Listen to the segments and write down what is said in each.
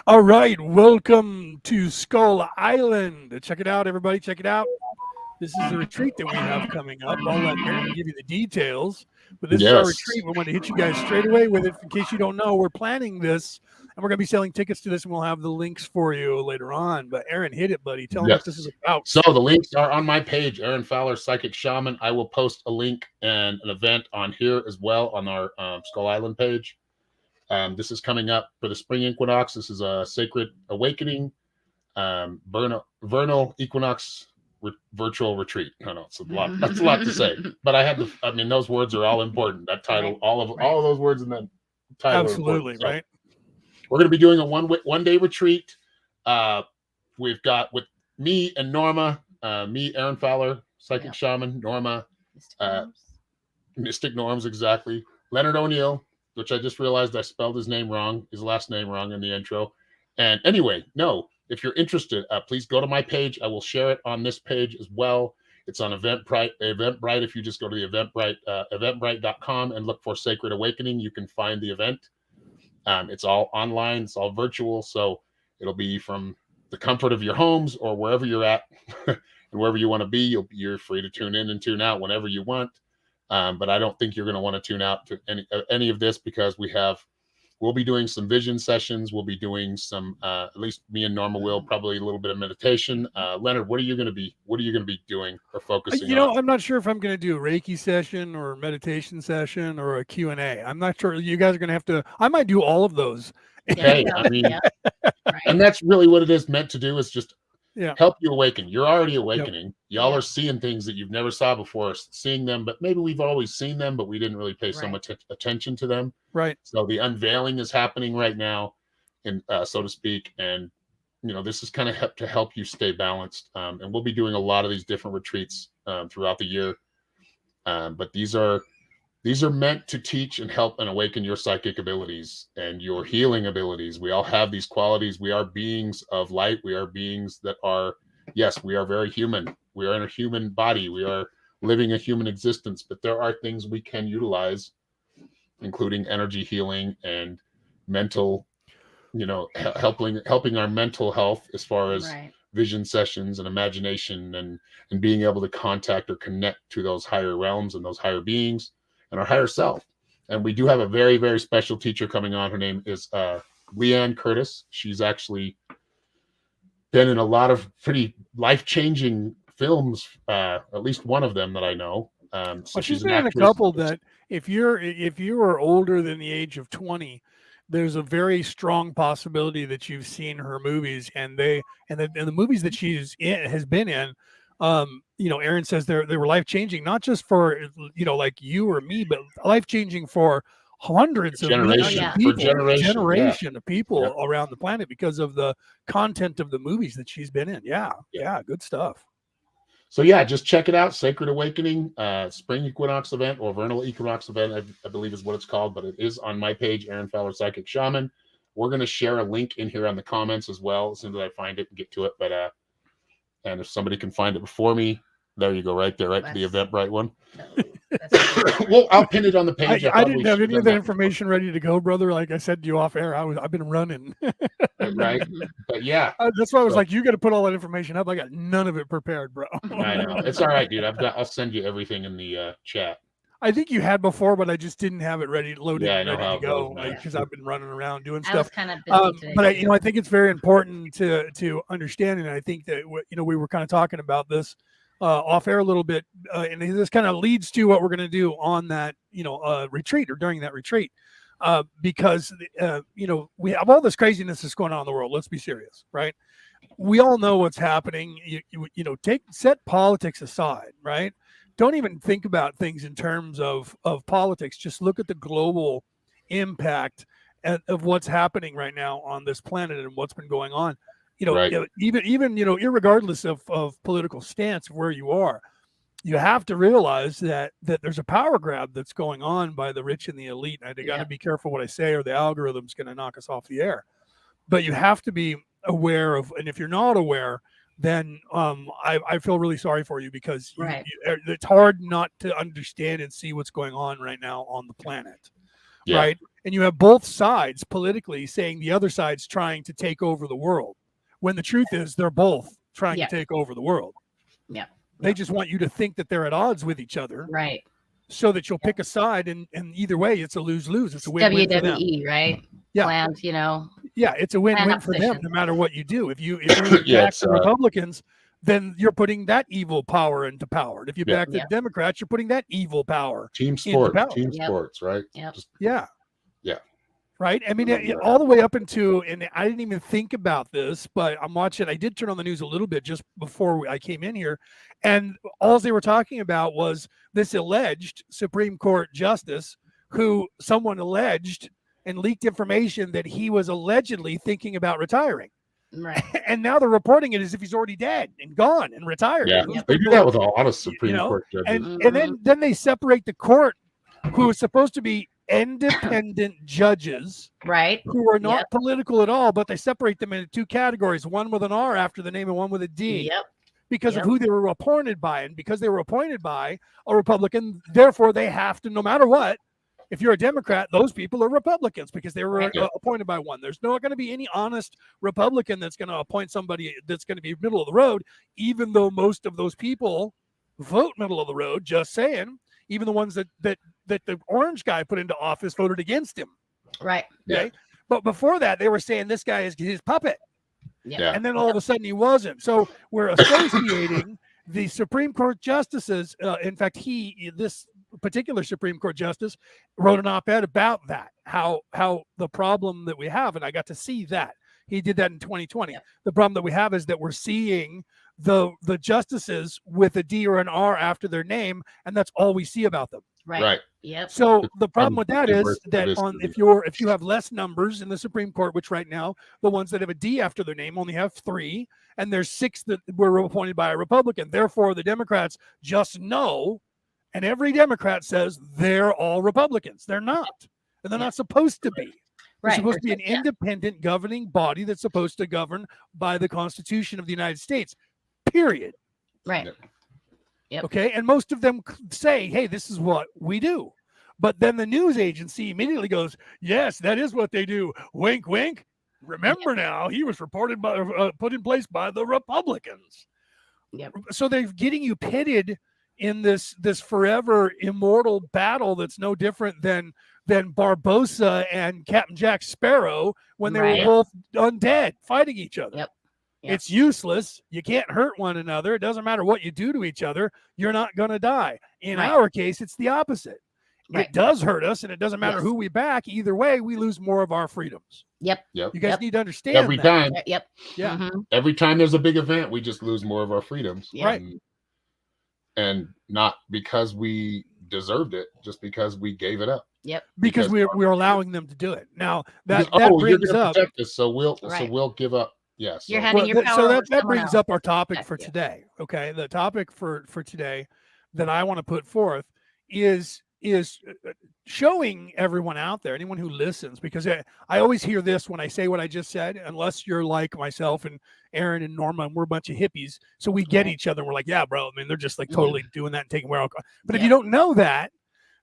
All right, welcome to Skull Island. Check it out, everybody. Check it out. This is the retreat that we have coming up. I'll let Aaron give you the details, but this is our Yes. retreat. We want to hit you guys straight away with it. In case you don't know, we're planning this, and we're going to be selling tickets to this, and we'll have the links for you later on. But Aaron, hit it, buddy. Tell them what this is Yes. about. So the links are on my page, Aaron Fowler, Psychic Shaman. I will post a link and an event on here as well on our Skull Island page. This is coming up for the spring equinox. This is a sacred awakening, vernal equinox virtual retreat. I know it's a lot. That's a lot to say, but I had to. I mean, those words are all important. That title, Right. all of those words in that title are Absolutely, important. So right? we're going to be doing a one day retreat. We've got with me and Norma, me, Aaron Fowler, Psychic Yep. Shaman, Norma, Mystic uh, Norms. Mystic Norms, exactly. Leonard O'Neill, which I just realized I spelled his name wrong, his last name wrong in the intro. And anyway, no, if you're interested, please go to my page. I will share it on this page as well. It's on Eventbrite. Eventbrite, if you just go to the Eventbrite, eventbrite.com and look for Sacred Awakening, you can find the event. It's all online, it's all virtual. So it'll be from the comfort of your homes or wherever you're at and wherever you want to be. You're free to tune in and tune out whenever you want. But I don't think you're going to want to tune out to any of this because we'll be doing some vision sessions. We'll be doing some, at least me and Norma will, probably a little bit of meditation. Leonard, what are you going to be doing or focusing You on? know, I'm not sure if I'm going to do a Reiki session or a meditation session or a Q&A. I'm not sure. You guys are going to have to. I might do all of those. Hey, I mean, Yeah. and Right. that's really what it is meant to do is just Yeah. help you awaken. You're already Yep. awakening. Y'all Yeah. are seeing things that you've never saw before, seeing them, but maybe we've always seen them, but we didn't really pay so Right. much attention to them. Right. So the unveiling is happening right now, and so to speak. And this is kind of to help you stay balanced. And we'll be doing a lot of these different retreats throughout the year. But these are meant to teach and help and awaken your psychic abilities and your healing abilities. We all have these qualities. We are beings of light. We are beings that are, yes, we are very human. We are in a human body. We are living a human existence, but there are things we can utilize, including energy healing and mental, helping our mental health as far as Right. vision sessions and imagination and being able to contact or connect to those higher realms and those higher beings and our higher self. And we do have a very, very special teacher coming on. Her name is Leanne Curtis. She's actually been in a lot of pretty life-changing films, at least one of them that I know. So Well, she's she's an been in a actress. couple that if you are older than the age of 20, there's a very strong possibility that you've seen her movies and the movies that she's in has been in. Aaron says they were life changing, not just for like you or me, but life changing for hundreds of millions Generation of yeah. for people, generation. Yeah. generation of people around the planet because of the content of the movies that she's been in. Yeah, good stuff. So yeah, just check it out. Sacred Awakening, Spring Equinox event or Vernal Equinox event, I believe is what it's called, but it is on my page, Aaron Fowler Psychic Shaman. We're going to share a link in here on the comments as well as soon as I find it and get to it. But and if somebody can find it before me, there you go, right there, right to the Eventbrite one. That's Well, I'll pin it on the page. I didn't have any of that information ready to go, brother. Like I said to you off air, I've been running. Right, but yeah, That's why I was like, you got to put all that information up. I got none of it prepared, bro. I know it's all right, dude. I'll send you everything in the chat. I think you had before, but I just didn't have it loaded, Yeah, I know ready how to it go, goes, man. because I've been running around doing I was stuff. kind of busy today. But I think it's very important to understand, and I think that we were kind of talking about this off air a little bit, and this kind of leads to what we're going to do on that retreat or during that retreat, because we have all this craziness that's going on in the world. Let's be serious, right? We all know what's happening. Set politics aside, right? Don't even think about things in terms of politics. Just look at the global impact of what's happening right now on this planet and what's been going on. Right. Even irregardless of political stance of where you are, you have to realize that there's a power grab that's going on by the rich and the elite. And I got to be careful what I say, or the algorithm's going to knock us off the air. But you have to be aware of, and if you're not aware, then I feel really sorry for you, because it's hard not to understand and see what's going on right now on the planet. Yeah. right? And you have both sides politically saying the other side's trying to take over the world, when the truth is they're both trying Yeah. to take over the world. Yeah. They Yeah. just want you to think that they're at odds with each other, Right. so that you'll pick a side, and either way, it's a lose-lose. It's a win-win for them. WWE, right? Yeah. Planned, you know. Yeah, it's a win-win for them, opposition. no matter what you do. If you Yeah, back it's, the Republicans, then you're putting that evil power into power. And if you Yeah. back the Yeah. Democrats, you're putting that evil power. Team sport, power. team Yep. sports, right? Yep. Just, Yeah. Yeah. Right. I mean, Yeah. all the way up into, and I didn't even think about this, but I'm watching. I did turn on the news a little bit just before I came in here, and all they were talking about was this alleged Supreme Court justice who someone alleged and leaked information that he was allegedly thinking about retiring. Right. And now they're reporting it as if he's already dead and gone and retired. yeah. Those They do people- that with a lot of Supreme know, Court judges. and then they separate the court, who is supposed to be independent judges Right. who are not Yep. political at all, but they separate them into two categories, one with an R after the name and one with a D, Yep. because Yep. of who they were appointed by. And because they were appointed by a Republican, therefore they have to, no matter what, if you're a Democrat, those people are Republicans because they were Right. appointed by one. There's not going to be any honest Republican that's going to appoint somebody that's going to be middle of the road, even though most of those people vote middle of the road, just saying. Even the ones that the orange guy put into office voted against him. Right. Okay. But before that, they were saying this guy is his puppet. Yep. Yeah. And then all of a sudden he wasn't. So we're associating the Supreme Court justices. In fact, this particular Supreme Court justice wrote an op-ed about that, how the problem that we have, and I got to see that. He did that in 2020. Yep. The problem that we have is that we're seeing the justices with a D or an R after their name, and that's all we see about them. Right. Right. Yep. So It's the problem with that is diversity that of if you have less numbers in the Supreme Court, which right now the ones that have a D after their name only have 3, and there's 6 that were appointed by a Republican. Therefore, the Democrats just know, and every Democrat says they're all Republicans. They're not, and they're Yeah. not supposed to be. They're Right. supposed to be an Yeah. independent governing body that's supposed to govern by the Constitution of the United States. Period. Right. Yep. Okay. And most of them say, hey, this is what we do. But then the news agency immediately goes, yes, that is what they do. Wink, wink. Remember now, he was reported by put in place by the Republicans. Yep. So they're getting you pitted in this forever immortal battle that's no different than Barbossa and Captain Jack Sparrow when they Right. were both undead fighting each other. Yep. Yep. It's useless. You can't hurt one another. It doesn't matter what you do to each other. You're not going to die. In Right. our case, it's the opposite. Right. It does hurt us, and it doesn't matter Yes. who we back. Either way, we lose more of our freedoms. Yep. Yep. You guys Yep. need to understand Every that. time, Yep. Yeah. Mhm. every time there's a big event, we just lose more of our freedoms. Yeah. Right. And not because we deserved it, just because we gave it up. Yep. Because because- we're allowing them to do it. Now that Because, that you're brings gonna up protect us, so we'll Right. give up. Yes. You're so- handing your so power over that to someone brings else. up our topic for Yeah. today. Okay, the topic for today that I want to put forth is showing everyone out there, anyone who listens, because I always hear this when I say what I just said, unless you're like myself and Aaron and Norma, and we're a bunch of hippies, so we get Right. each other. And we're like, yeah, bro. I mean, they're just like Mhm. totally doing that and taking away our. But if Yeah. you don't know that,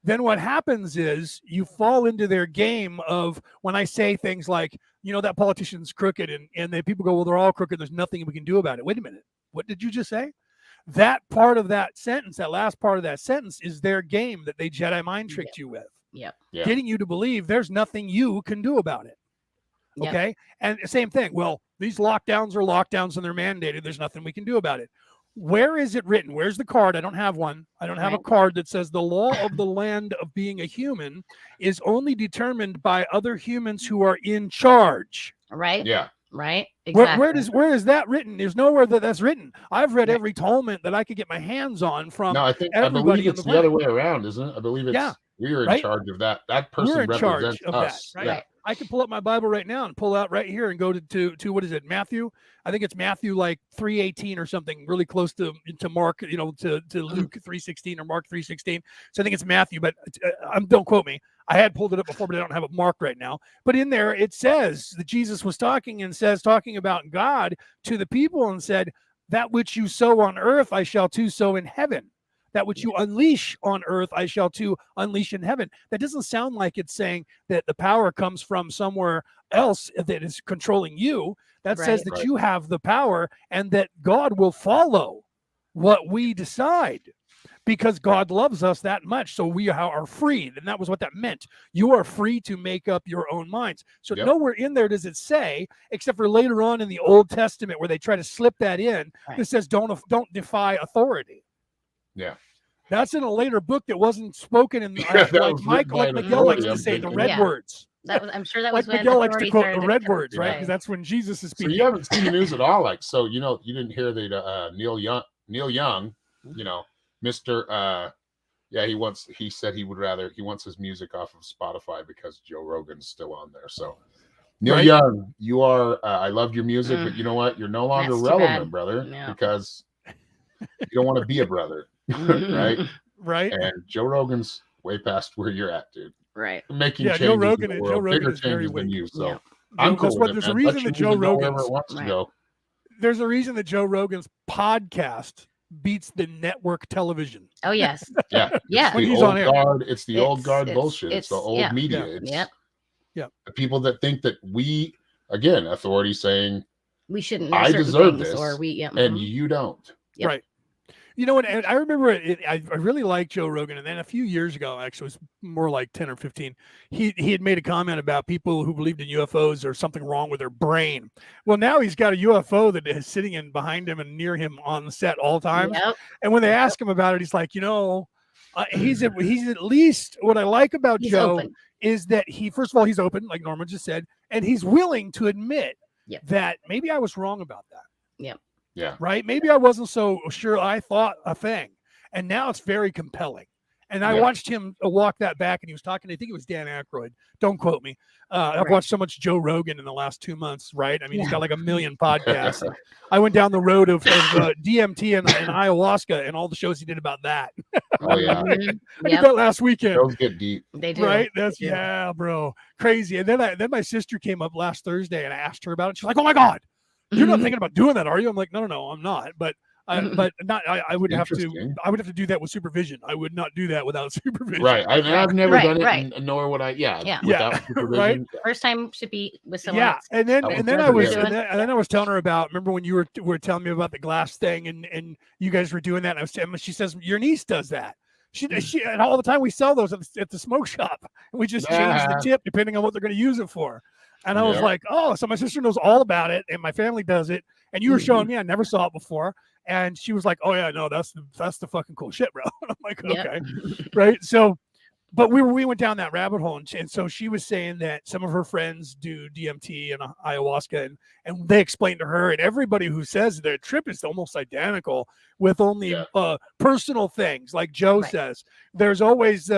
then what happens is you fall into their game of when I say things like, that politician's crooked, and then people go, well, they're all crooked. There's nothing we can do about it. Wait a minute. What did you just say? That part of that sentence, that last part of that sentence, is their game that they Jedi mind tricked you with, Yep. Yeah. getting you to believe there's nothing you can do about it. Yep. Okay. And same thing. Well, these lockdowns are lockdowns and they're mandated. There's nothing we can do about it. Where is it written? Where's the card? I don't have one. I don't have a Right. card that says the law of the land of being a human is only determined by other humans who are in charge. Right. Yeah. Right. Where Exactly. where is that written? There's nowhere that that's written. I've read Right. every Talmud that I could get my hands on from. No, I everybody believe in it's the the other way around, isn't it? I believe it's Yeah. we're in Right? charge of that. That person We're in charge represents of us. that, right? Yeah. I can pull up my Bible right now and pull out right here and go to what is it, Matthew? I think it's Matthew like 3:18 or something, really close to Mark, to Luke 3:16 or Mark 3:16. So I think it's Matthew, but don't quote me. I had pulled it up before, but I don't have it marked right now. But in there it says that Jesus was talking about God to the people and said, "That which you sow on earth, I shall too sow in heaven." That which you unleash on earth, I shall too unleash in heaven. That doesn't sound like it's saying that the power comes from somewhere else that is controlling you. That says Right. that you have the power and that God will follow what we decide because God loves us that much. So we are freed. And that was what that meant. You are free to make up your own minds. So Yep. nowhere in there does it say, except for later on in the Old Testament where they try to slip that in, Right. that says don't defy authority. Yeah. That's in a later book that wasn't spoken in Yeah, that like was Mike, written like by an Miguel likes authority, to I'm say, the thinking. red Yeah. words. I'm sure that Like was when Miguel likes to authority quote the started red to words, right? say- Because that's when Jesus is So speaking. you haven't seen the news at all, like so. You know, you didn't hear that Neil Young, you know, Mr. Yeah, he said he wants his music off of Spotify because Joe Rogan's still on there. So Neil Right. Young, you are I loved your music, but you know what? You're no longer That's too relevant, bad. brother, Yeah. because you don't want to be a brother, right? Right? And Joe Rogan's way past where you're at, dude. Right. Making Yeah, changes Joe in Rogan the and world, Joe Rogan bigger is very changes than weak. you. So Yeah. I'm That's cool what with it, there's a man. Let reason your that Joe music go wherever Rogan's it wants to Right. go. there's a reason that Joe Rogan's podcast beats the network television. Oh yes. Yeah. Yeah. When The he's old on air. guard, it's the old It's- guard it's- bullshit. It's the it's- old yeah. media. Yeah. It's Yep. Yeah. the people that think that we, again, authority saying, We shouldn't know I certain deserve things, this, or we. Yeah. and mhm. you don't. Yep. Right. You know what? And I remember I really liked Joe Rogan. And then a few years ago, actually, it was more like 10 or 15, he had made a comment about people who believed in UFOs or something wrong with their brain. Well, now he's got a UFO that is sitting in behind him and near him on the set all times. Yep. And when they ask him about it, he's like, he's at least, what I like about He's Joe open. is that first of all, he's open, like Norman just said, and he's willing to admit Yep. that maybe I was wrong about that. Yeah. Right? Maybe I wasn't so sure I thought a thing. And now it's very compelling. And I Yeah. watched him walk that back, and he was talking, I think it was Dan Aykroyd. Don't quote me. I've Right. watched so much Joe Rogan in the last 2 months, right? I mean, he's Yeah. got like a million podcasts. I went down the road of DMT and ayahuasca and all the shows he did about that. Oh yeah. Mhm. I did Yep. that last weekend. Those get deep. They do. Right? That's They do. yeah, bro. Crazy. And then my sister came up last Thursday and I asked her about it. She's like, "Oh my God, you're not Mhm. thinking about doing that, are you?" I'm like, no, I'm not. But I would have to Interesting. do that with supervision. I would not do that without supervision. Right. I've never Right, done it, right. and nor would I. Yeah. Yeah. Without Yeah, supervision. First time should be with someone Yeah. else. And then I would and then I never was do it. and then I was telling her about, remember when you were telling me about the glass thing and you guys were doing that, and I was telling, she says your niece does that. She and all the time we sell those at the smoke shop, and we just change the Yeah. tip depending on what they're going to use it for. And I was Yeah. like, oh, so my sister knows all about it, and my family does it. And you were showing me, I never saw it before. And she was like, oh yeah, no, that's the fucking cool shit, bro. I'm like, Yep. okay, right. So, but we went down that rabbit hole, and so she was saying that some of her friends do DMT and Mm. ayahuasca, and they explained to her, and everybody who says their trip is almost identical with only Yeah. personal things, like Joe Right. says. There's always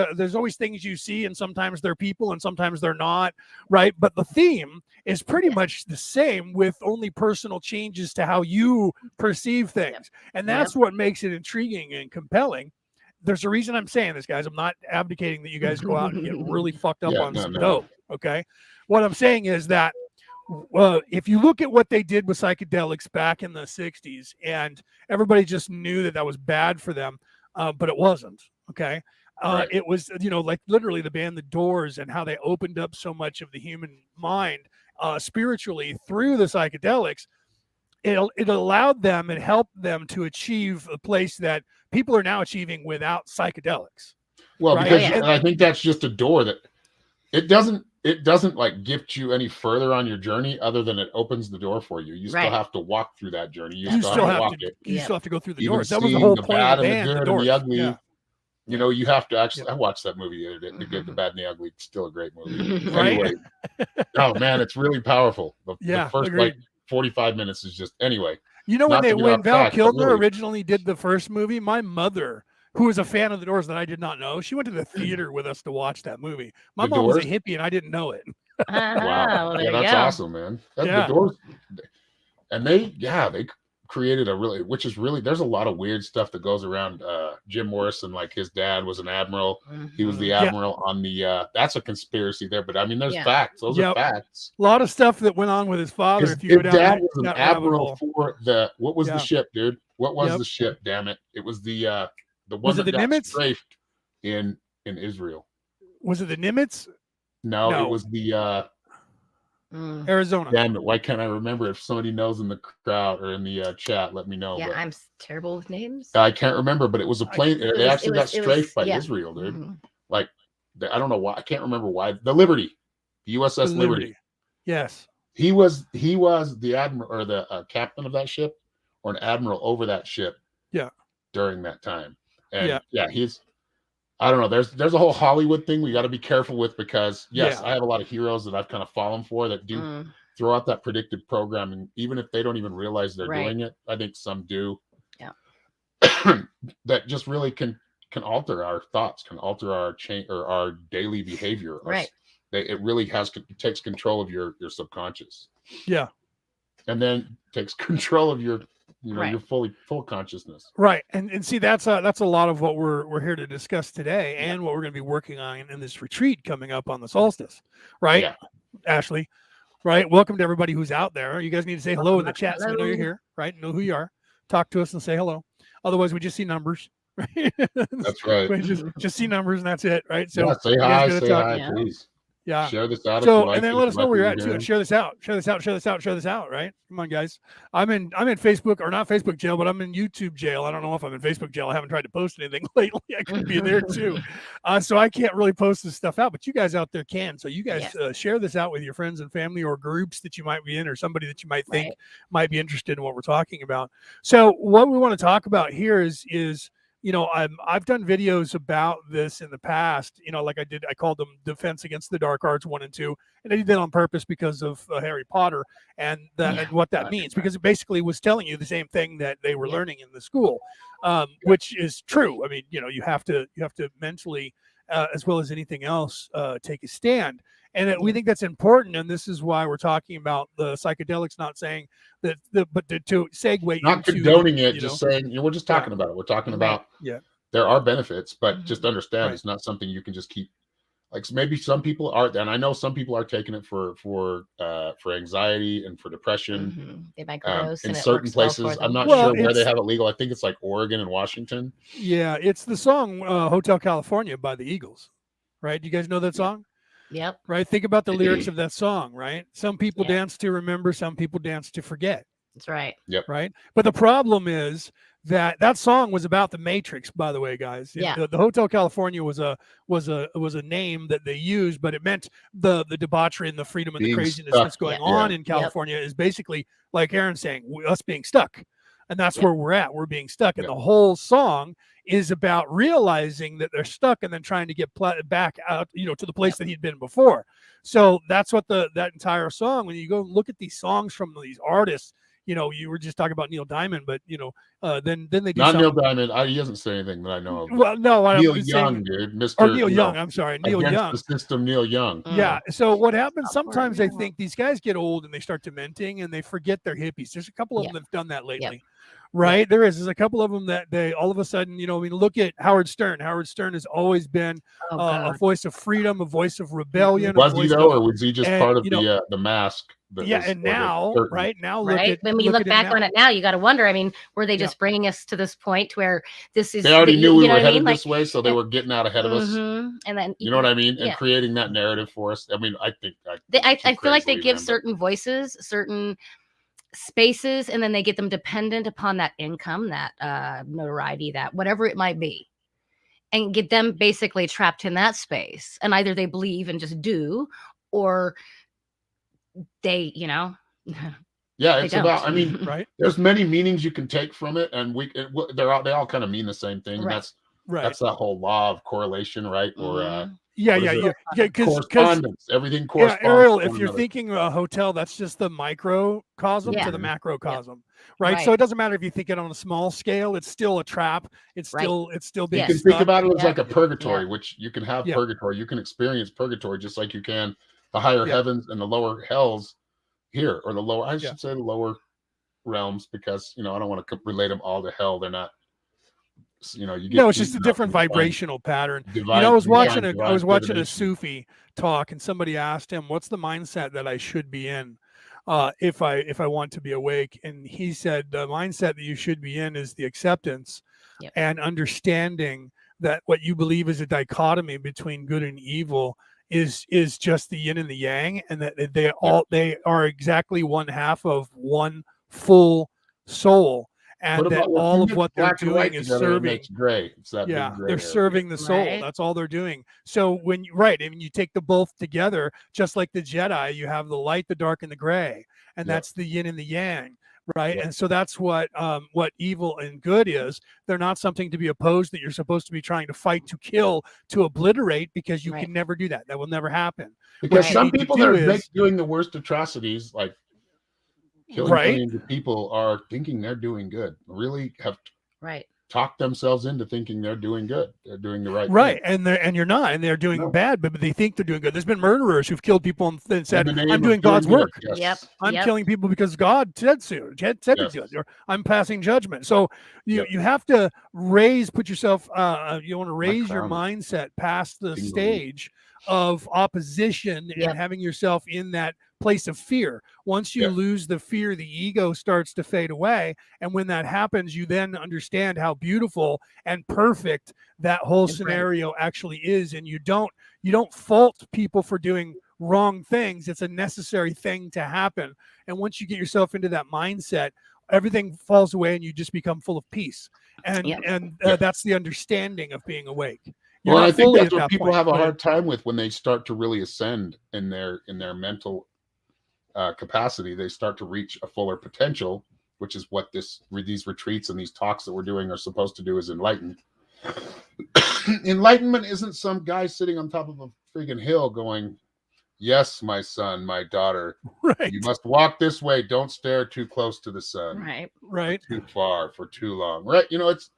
things you see, and sometimes they're people, and sometimes they're not, right? But the theme is pretty Yes. much the same, with only personal changes to how you perceive things, and Yep. that's what makes it intriguing and compelling. There's a reason I'm saying this, guys. I'm not advocating that you guys go out and get really fucked up Yeah, on no, some no. dope. Okay. What I'm saying is that if you look at what they did with psychedelics back in the 60s, and everybody just knew that was bad for them, but it wasn't. Okay. Right. It was, like literally the band The Doors, and how they opened up so much of the human mind spiritually through the psychedelics. It allowed them and helped them to achieve a place that people are now achieving without psychedelics. Well, Right. because Oh, yeah. and I think that's just a door that it doesn't like gift you any further on your journey, other than it opens the door for you. You still Right. have to walk through that journey. You You still still have to have walk to, it. you Yeah. still have to go through the Even doors. That was the seeing whole the point bad of the and band, the the good and the doors. ugly. Yeah. You know, you have to actually. Yeah. I watched that movie the other day. The Good, the Bad, and the Ugly. It's still a great movie. Right? Anyway, oh man, it's really powerful. The Yeah, first agreed. like 45 minutes is just anyway. You know, Not to get when off Val track, but Kilmer really- originally did the first movie, my mother, who was a fan of the Doors that I did not know, she went to the theater with us to watch that movie. My The mom was a Doors? hippie and I didn't know it. Wow, Well, there yeah, you that's go. awesome, man. Yeah. The Doors, and they created a really, which is really, there's a lot of weird stuff that goes around. Jim Morrison, like his dad was an admiral. He was the Mhm. admiral on the. That's a conspiracy there, but I mean, there's Yeah. facts. Those Yep. are facts. A lot of stuff that went on with his father. His, If you go his down dad that, was an that rabbit admiral hole. for what was Yeah. the ship, dude? What was Yep. the ship? Damn it! It was the The one Was it that the got Nimitz? strafed in Israel. Was it the Nimitz? No, No. it was the Mm. Arizona. damn it, why can't I remember? If somebody knows in the crowd or in the chat, let me know. Yeah, But I'm terrible with names. I can't remember, but it was a plane. They actually got strafed by yeah. Israel, dude. Mhm. Like, I don't know why. I can't remember why. The Liberty, the USS The Liberty. Yes. He was the admiral or the captain of that ship, or an admiral over that ship. Yeah. During that time, and Yeah. he's. I don't know. There's a whole Hollywood thing we got to be careful with, because yes, Yeah. I have a lot of heroes that I've kind of fallen for that do Mm. throw out that predictive programming, even if they don't even realize they're Right. doing it. I think some do. Yeah. That just really can alter our thoughts, can alter our change or our daily behavior. Right. It really takes control of your subconscious. Yeah. And then takes control of your Right. your full consciousness. Right. And see, that's a lot of what we're here to discuss today, and what we're going to be working on in this retreat coming up on the solstice. Right. Yeah. Ashley. Right. Welcome to everybody who's out there. You guys need to say hello in the chat so we know you're Hello. here. Right. Know who you are. Talk to us and say hello. Otherwise, we just see numbers. Right. That's right. We just see numbers and that's it. Right. So Yeah, say you guys hi, gotta say talk. hi, Yeah. please. Yeah. Share this out. So, if you like and then it, let if us you know like where what you're at too, hearing. and share this out. Share this out. Share this out. Share this out. Right? Come on, guys. I'm in Facebook, or not Facebook jail, but I'm in YouTube jail. I don't know if I'm in Facebook jail. I haven't tried to post anything lately. I could be there too, so I can't really post this stuff out. But you guys out there can. So you guys share this out with your friends and family, or groups that you might be in, or somebody that you might think Right. might be interested in what we're talking about. So what we want to talk about here is I've done videos about this in the past, like I called them Defense Against the Dark Arts 1 and 2. And I did that on purpose because of Harry Potter and and what that means, because it basically was telling you the same thing that they were learning in the school, which is true. I mean, you have to mentally, as well as anything else, take a stand. And we think that's important, and this is why we're talking about the psychedelics. Not saying that, but to segue Not into condoning it, just saying we're just talking about it. We're talking Right. about Yeah. there are benefits, but just understand Right. it's not something you can just keep. Like, maybe some people are, and I know some people are taking it for anxiety and for depression. Mhm. They microdose In and it certain works well for places, them. I'm not Well, sure where they it's- have it legal. I think it's like Oregon and Washington. Yeah, it's the song Hotel California by the Eagles, right? You guys know that song? Yep. Right? Think about the lyrics of that song, right? Some people Yeah. dance to remember, some people dance to forget, That's right. right? But the problem is that song was about the Matrix, by the way, guys. Yeah. The Hotel California was a name that they used, but it meant the debauchery and the freedom and the Being craziness stuck. that's going Yeah. on in California is basically, like Aaron's saying, us being stuck. And that's where we're at. We're being stuck. And the whole song is about realizing that they're stuck and then trying to get back out, to the place that he'd been before. So that's what that entire song, when you go look at these songs from these artists, you were just talking about Neil Diamond, but then they do Not something. Neil Diamond. He doesn't say anything that I know of. Well, no, I'm Neil saying, Young, dude. Mr. or Neil Young. I'm sorry, Neil Against Young. the System, Neil Young. Yeah. So what happens Upward sometimes, I now. think these guys get old and they start dementing and they forget they're hippies. There's a couple of them that have done that lately. Right. There's a couple of them that they all of a sudden, look at Howard Stern. Howard Stern has always been Oh, a God. voice of freedom, a voice of rebellion. Was he though, or was he just part of the mask? And now, right now, look Right. at When you look at back him on now. it now, you got to wonder. I mean, were they just bringing us to this point where this is? They already knew we were headed Like, this way, so they were getting out ahead of us. And then You know what I mean? And Yeah. creating that narrative for us. I mean, I think I feel like they crazily, give man, but- certain voices certain spaces, and then they get them dependent upon that income, that notoriety, that whatever it might be, and get them basically trapped in that space. And either they believe and just do, or they, Yeah, they it's about. don't. I mean, Right. there's many meanings you can take from it, and they all kind of mean the same thing. And Right. that's that whole law of correlation, right? Or Mhm. Yeah. what is Yeah. it? Yeah. Because correspondence. Everything corresponds. Ariel, to if one you're another. thinking a hotel, that's just the microcosm Yeah. to the macrocosm, right? So Right. it doesn't matter if you think it on a small scale; it's still a trap. It's Right. still being You can stuck. think about it as Yeah. like a purgatory, which you can have Yeah. purgatory. You can experience purgatory just like you can the higher Yeah. heavens and the lower hells here, or the lower, I should Yeah. say the lower realms, because I don't want to relate them all to hell. They're not. You get No, it's deep just a enough different to find vibrational pattern. divine- I was divine- watching divine I was watching a divination. Sufi talk, and somebody asked him, "What's the mindset that I should be in if I want to be awake?" And he said, "The mindset that you should be in is the acceptance and understanding that what you believe is a dichotomy between good and evil is just the yin and the yang, and that they are exactly one half of one full soul, and that all of what they're doing is serving. Makes gray. It's that big gray They're area. serving the soul. Right. That's all they're doing. So when you take the both together, just like the Jedi, you have the light, the dark, and the gray, and that's the yin and the yang, right? And so that's what evil and good is. They're not something to be opposed, that you're supposed to be trying to fight, to kill, to obliterate, because you can never do that. That will never happen. Because What you some need to people do that are is- doing the worst atrocities, like killing millions of people, are thinking they're doing good. Really have Right. talked themselves into thinking they're doing good. They're doing the right Right, thing. and you're not, and they're doing bad, but they think they're doing good. There's been murderers who've killed people and said, In the name "I'm of doing God's good. work. Yes. Yep. I'm killing people because God said so. Said to do it, or I'm passing judgment." So you have to put yourself. You want to raise your mindset past the stage of opposition and having yourself in that place of fear. Once you lose the fear, the ego starts to fade away, and when that happens, you then understand how beautiful and perfect that whole scenario actually is, and you don't fault people for doing wrong things. It's a necessary thing to happen, and once you get yourself into that mindset, everything falls away and you just become full of peace, and that's the understanding of being awake. You're Well, not I think fully that's at what that people point, have a but- hard time with when they start to really ascend in their mental capacity. They start to reach a fuller potential, which is what these retreats and these talks that we're doing are supposed to do, is enlighten. Enlightenment isn't some guy sitting on top of a friggin' hill going, "Yes, my son, my daughter, you must walk this way. Don't stare too close to the sun. Right. Too far for too long." Right? You know, it's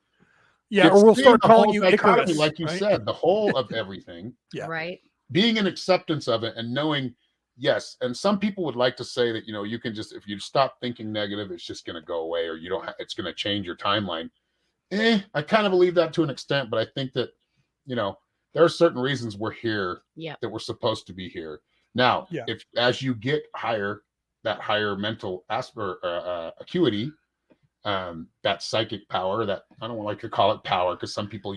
or we'll seeing start the calling whole you dichotomy, Icarus, like you right? said, the whole of everything. Right. Being an acceptance of it and knowing, yes. And some people would like to say that, you can just, if you stop thinking negative, it's just going to go away, or it's going to change your timeline. I kind of believe that to an extent, but I think that, there are certain reasons we're here, that we're supposed to be here. Now, if as you get higher, that higher mental acuity, that psychic power, that I don't like to call it power, because some people,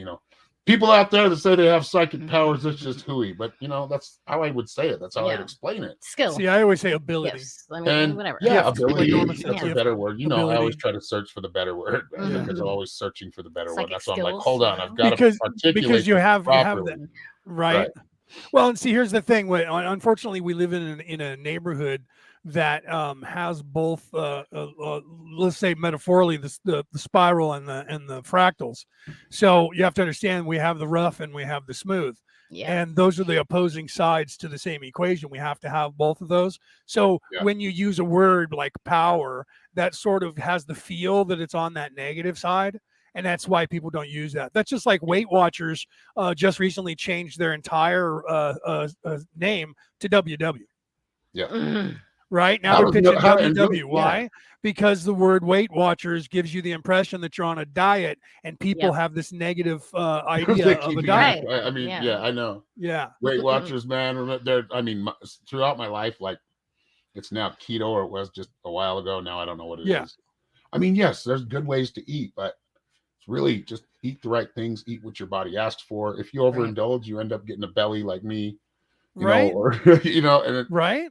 people out there that say they have psychic powers, that's just hooey. But that's how I would say it. That's how I'd explain it. Skill. See, I always say ability. Yes. I mean, And whatever. ability. Enormous That's a gift. better word. I always Ability. try to search for the better word, because I'm always searching for the better Psychic word. That's why I'm like, skills, hold on, you I've know? got to articulate because you have properly. that, right? Well, and see, here's the thing. Unfortunately, we live in a neighborhood that has both, let's say metaphorically, the spiral and the fractals. So you have to understand, we have the rough and we have the smooth. And those are the opposing sides to the same equation. We have to have both of those. So when you use a word like power, that sort of has the feel that it's on that negative side. And that's why people don't use that. That's just like Weight Watchers just recently changed their entire name to WW. Yeah. Right now they're pitching WW. Why? Because the word Weight Watchers gives you the impression that you're on a diet, and people have this negative idea of a diet. I mean, I know. Yeah. Weight Watchers, man. Throughout my life, like, it's now keto, or it was just a while ago. Now I don't know what it is. I mean, yes, there's good ways to eat, but it's really just eat the right things, eat what your body asks for. If you overindulge, you end up getting a belly like me, you know, or right.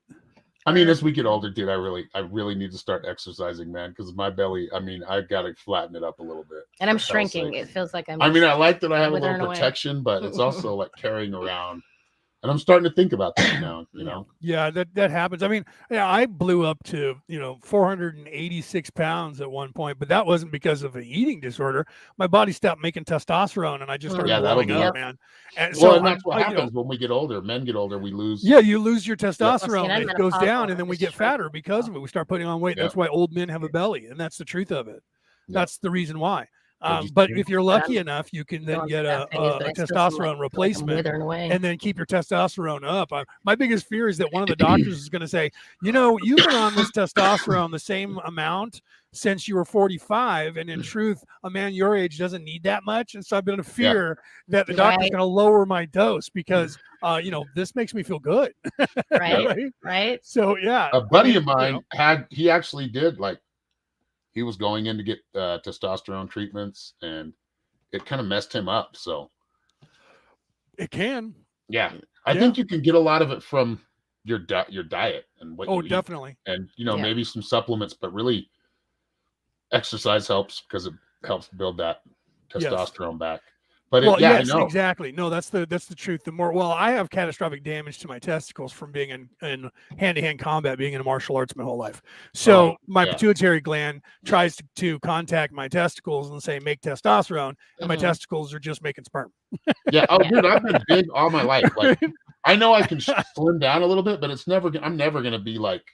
I mean, as we get older, dude, I really need to start exercising, man, because my belly, I mean, I've got to flatten it up a little bit. And I'm shrinking. It feels like I'm. I mean, I like that I have a little withering protection, but it's also like carrying around. And I'm starting to think about that now, Yeah, that happens. I mean, I blew up to 486 pounds at one point, but that wasn't because of an eating disorder. My body stopped making testosterone, and I just started blowing up, man. And so that's what happens when we get older. Men get older, we lose. Yeah, you lose your testosterone. Yeah. It goes down, and then we get fatter because of it. We start putting on weight. That's why old men have a belly, and that's the truth of it. That's the reason why. But if you're lucky enough, you can then get a testosterone replacement and then keep your testosterone up. My biggest fear is that one of the doctors is going to say, you've been on this testosterone the same amount since you were 45. And in truth, a man your age doesn't need that much. And so I've been in fear that the doctor's going to lower my dose because, this makes me feel good. Right. So, yeah. A buddy of mine he actually did, like, he was going in to get testosterone treatments, and it kind of messed him up. So It can. yeah, I Yeah. think you can get a lot of it from your diet and what Oh, you eat. definitely. And Yeah. maybe some supplements, but really exercise helps because it helps build that Yes. testosterone back. But Well, yeah, yes, I know. exactly. No, that's the truth. I have catastrophic damage to my testicles from being in hand-to-hand combat, being in martial arts my whole life. So my yeah. pituitary gland tries to contact my testicles and say make testosterone, and my Mhm. testicles are just making sperm. Yeah. Oh, Yeah. dude, I've been big all my life. Like, Right? I know I can slim down a little bit, but I'm never gonna be like,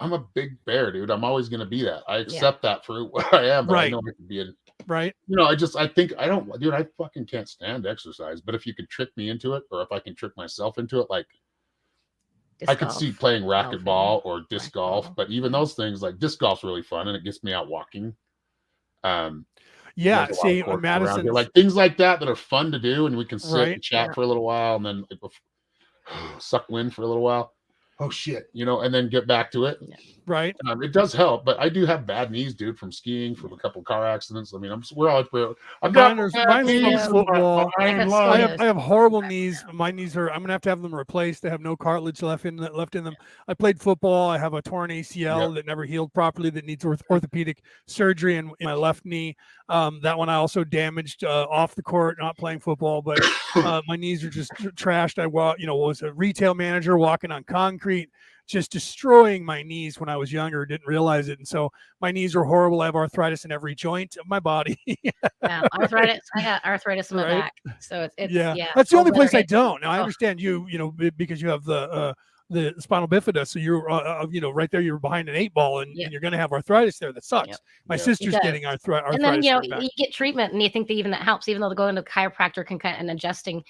I'm a big bear, dude. I'm always gonna be that. I accept that for what I am, but I Right. know I can be in. Right. I think I don't, dude. I fucking can't stand exercise. But if you could trick me into it, or if I can trick myself into it, like Disc I could golf. see playing racquetball or disc golf. Racquetball. But even those things, like disc golf's really fun and it gets me out walking. Yeah. There's a lot of See, courts around here, Madison, like things like that are fun to do, and we can sit Right. and chat Yeah. for a little while, and then suck wind for a little while. Oh shit, and then get back to it. right? It does help, but I do have bad knees, dude, from skiing, from a couple car accidents. I mean, I've got Mine's bad from knees, football. I'm That's lying. I Yes. have horrible knees. My knees are. I'm gonna have them replaced. They have no cartilage left in them. I played football. I have a torn ACL that never healed properly. That needs orthopedic surgery in my left knee. That one I also damaged off the court, not playing football. But my knees are just trashed. I was a retail manager walking on concrete, just destroying my knees when I was younger. Didn't realize it, and so my knees are horrible. I have arthritis in every joint of my body. Yeah, arthritis. I got arthritis in my Right. back, so it's Yeah, yeah. that's the cold only place weather I hit. don't. Now I Oh. understand because you have the spinal bifida, so you're right there. You're behind an 8-ball, and you're going to have arthritis there. That sucks. Yep. My Yeah. sister's It getting does. arthritis. And then in her back. you get treatment, and you think that even that helps, even though going to chiropractor can kind of, and adjusting,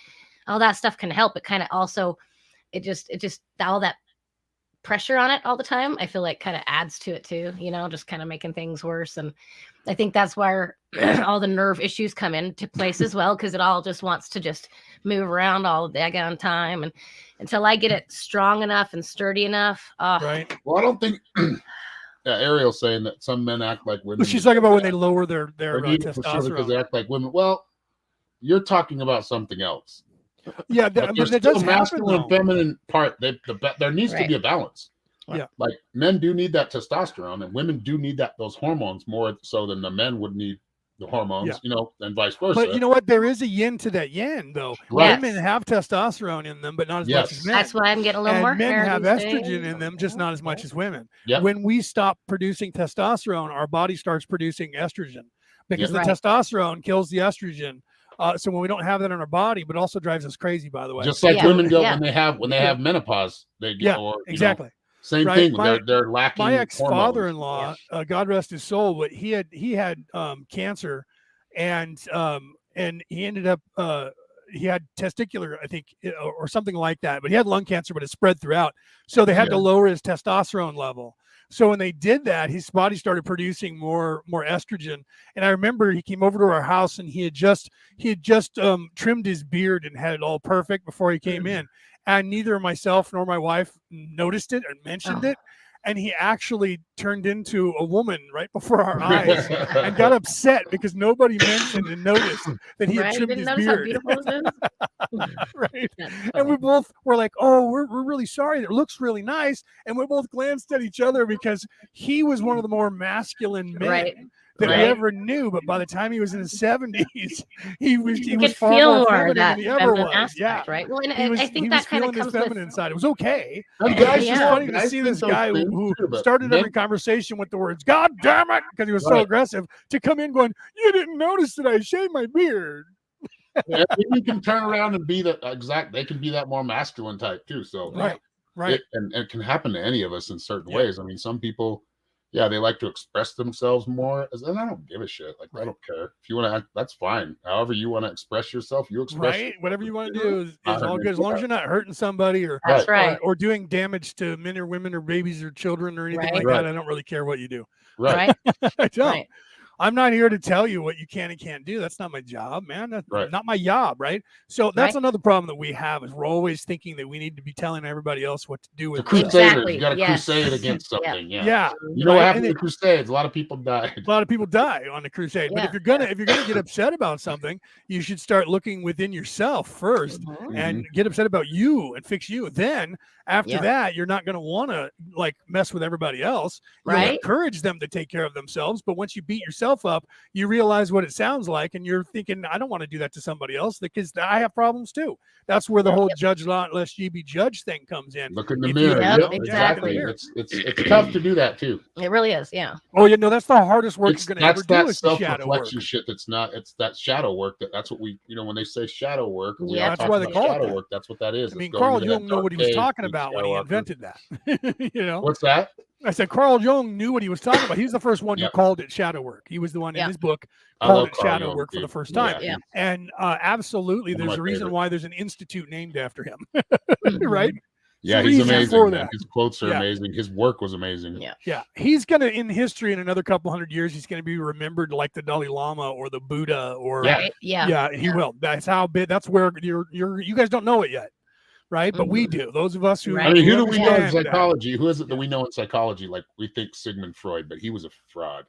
all that stuff can help. It kind of also, it just all that pressure on it all the time, I feel like kind of adds to it too. Just kind of making things worse. And I think that's where all the nerve issues come into place as well, because it all just wants to just move around all the daggone time, and until I get it strong enough and sturdy enough. Right. Well, I don't think. Ariel's saying that some men act like women. But she's talking about when they lower their because testosterone. they act like women. Well, you're talking about something else. Yeah, But but there's that still does a happen. masculine and Though. feminine part. There needs to Right. be a balance. Yeah. Like men do need that testosterone, and women do need those hormones more so than the men would need the hormones, and vice versa. But you know what? There is a yin to that yang, though. Right. Women have testosterone in them, but not as much as men. That's why I'm getting a little and more men hair have these estrogen days. in them, just not as much as women. Yep. When we stop producing testosterone, our body starts producing estrogen because Yep. the Right. testosterone kills the estrogen. So when we don't have that in our body, but also drives us crazy, by the way. Just like Yeah. women go Yeah. when they have menopause, they get exactly. same Right. thing. My- They're lacking. My hormones. ex-father-in-law, God rest his soul, but he had cancer, and he ended up he had testicular, I think, or something like that. But he had lung cancer, but it spread throughout. So they had to lower his testosterone level. So when they did that, his body started producing more estrogen. And I remember he came over to our house, and he had just trimmed his beard and had it all perfect before he came in. And neither myself nor my wife noticed it or mentioned it. And he actually turned into a woman right before our eyes and got upset because nobody mentioned and noticed that he had Right? trimmed Didn't his notice how beard. beautiful it is. Right. That's And funny. we both were like, oh, we're really sorry. It looks really nice. And we both glanced at each other because he was one of the more masculine men Right. that we Right. ever knew. But by the time he was in his 70s, he was You was could far feel more more feminine of that than he ever feminine was. aspect, Yeah. right? Well, and He was, I he think was that kind of feeling his comes feminine with side. It was okay. And It's guys just Yeah. funny to guys see think this those guy things who too, but started men- every conversation with the words "God damn it" because he was so Right. aggressive to come in going, "You didn't notice that I shaved my beard." Yeah, women can turn around and be they can be that more masculine type too. So Right. Right. it can happen to any of us in certain Yeah. ways. I mean, some people, they like to express themselves more, and I don't give a shit. Like, I don't care if you want to act, that's fine. However you want to express yourself, you express. Right. Whatever you want to do is I all mean, good as long as you're not hurting somebody or That's right. or doing damage to men or women or babies or children or anything Right. like Right. that. I don't really care what you do. Right. Right. I don't. Right. I'm not here to tell you what you can and can't do. That's not my job, man. That's Right. not my job, right? So that's Right. another problem that we have is we're always thinking that we need to be telling everybody else what to do The with Crusaders, Exactly, you got to yes. crusade against Yeah. something. Yeah. Yeah, You know what right? happened And to the Crusades? A lot of people died. a lot of people die on the crusade, but Yeah, if you're gonna get upset about something, you should start looking within yourself first Mhm. and get upset about you and fix you. Then after Yep. that, you're not going to want to like mess with everybody else. You'll Right. encourage them to take care of themselves, but once you beat yourself up, you realize what it sounds like, and you're thinking, I don't want to do that to somebody else because I have problems too. That's where the whole judge not lest ye be judged thing comes in. Look in the If you- mirror. Yep, Yep, exactly. exactly. It's tough to do that too. It really is. Yeah. Oh, you know, that's the hardest work you're going to ever That's do that is the shadow work. self-reflection shit. It's that shadow work. That's what we, when they say shadow work, we Yeah, all that's talk why they about call it shadow that. work. That's what that is. I mean, It's going Carl into that Jung knew what he was dark talking cave, about when he shadow work. invented that. You know, What's that? I said Carl Jung knew what he was talking about. He's the first one who Yep. called it shadow work. He was the one in Yeah. his book I called love it Carl shadow Jung, work for the dude. first time. Yeah. And absolutely, One of there's my a reason favorite. why there's an institute named after him, Mhm. right? Yeah, the he's reason amazing. for Man. that. His quotes are Yeah. amazing. His work was amazing. Yeah. Yeah, he's gonna in history in another couple hundred years, he's gonna be remembered like the Dalai Lama or the Buddha or Yeah. Right. Yeah. he will. That's how big. That's where you guys don't know it yet, right? But we Mhm. do. Those of us who Right. I mean, who who do we know in understand that. psychology? Who is it that we know in psychology? Like we think Sigmund Freud, but he was a fraud,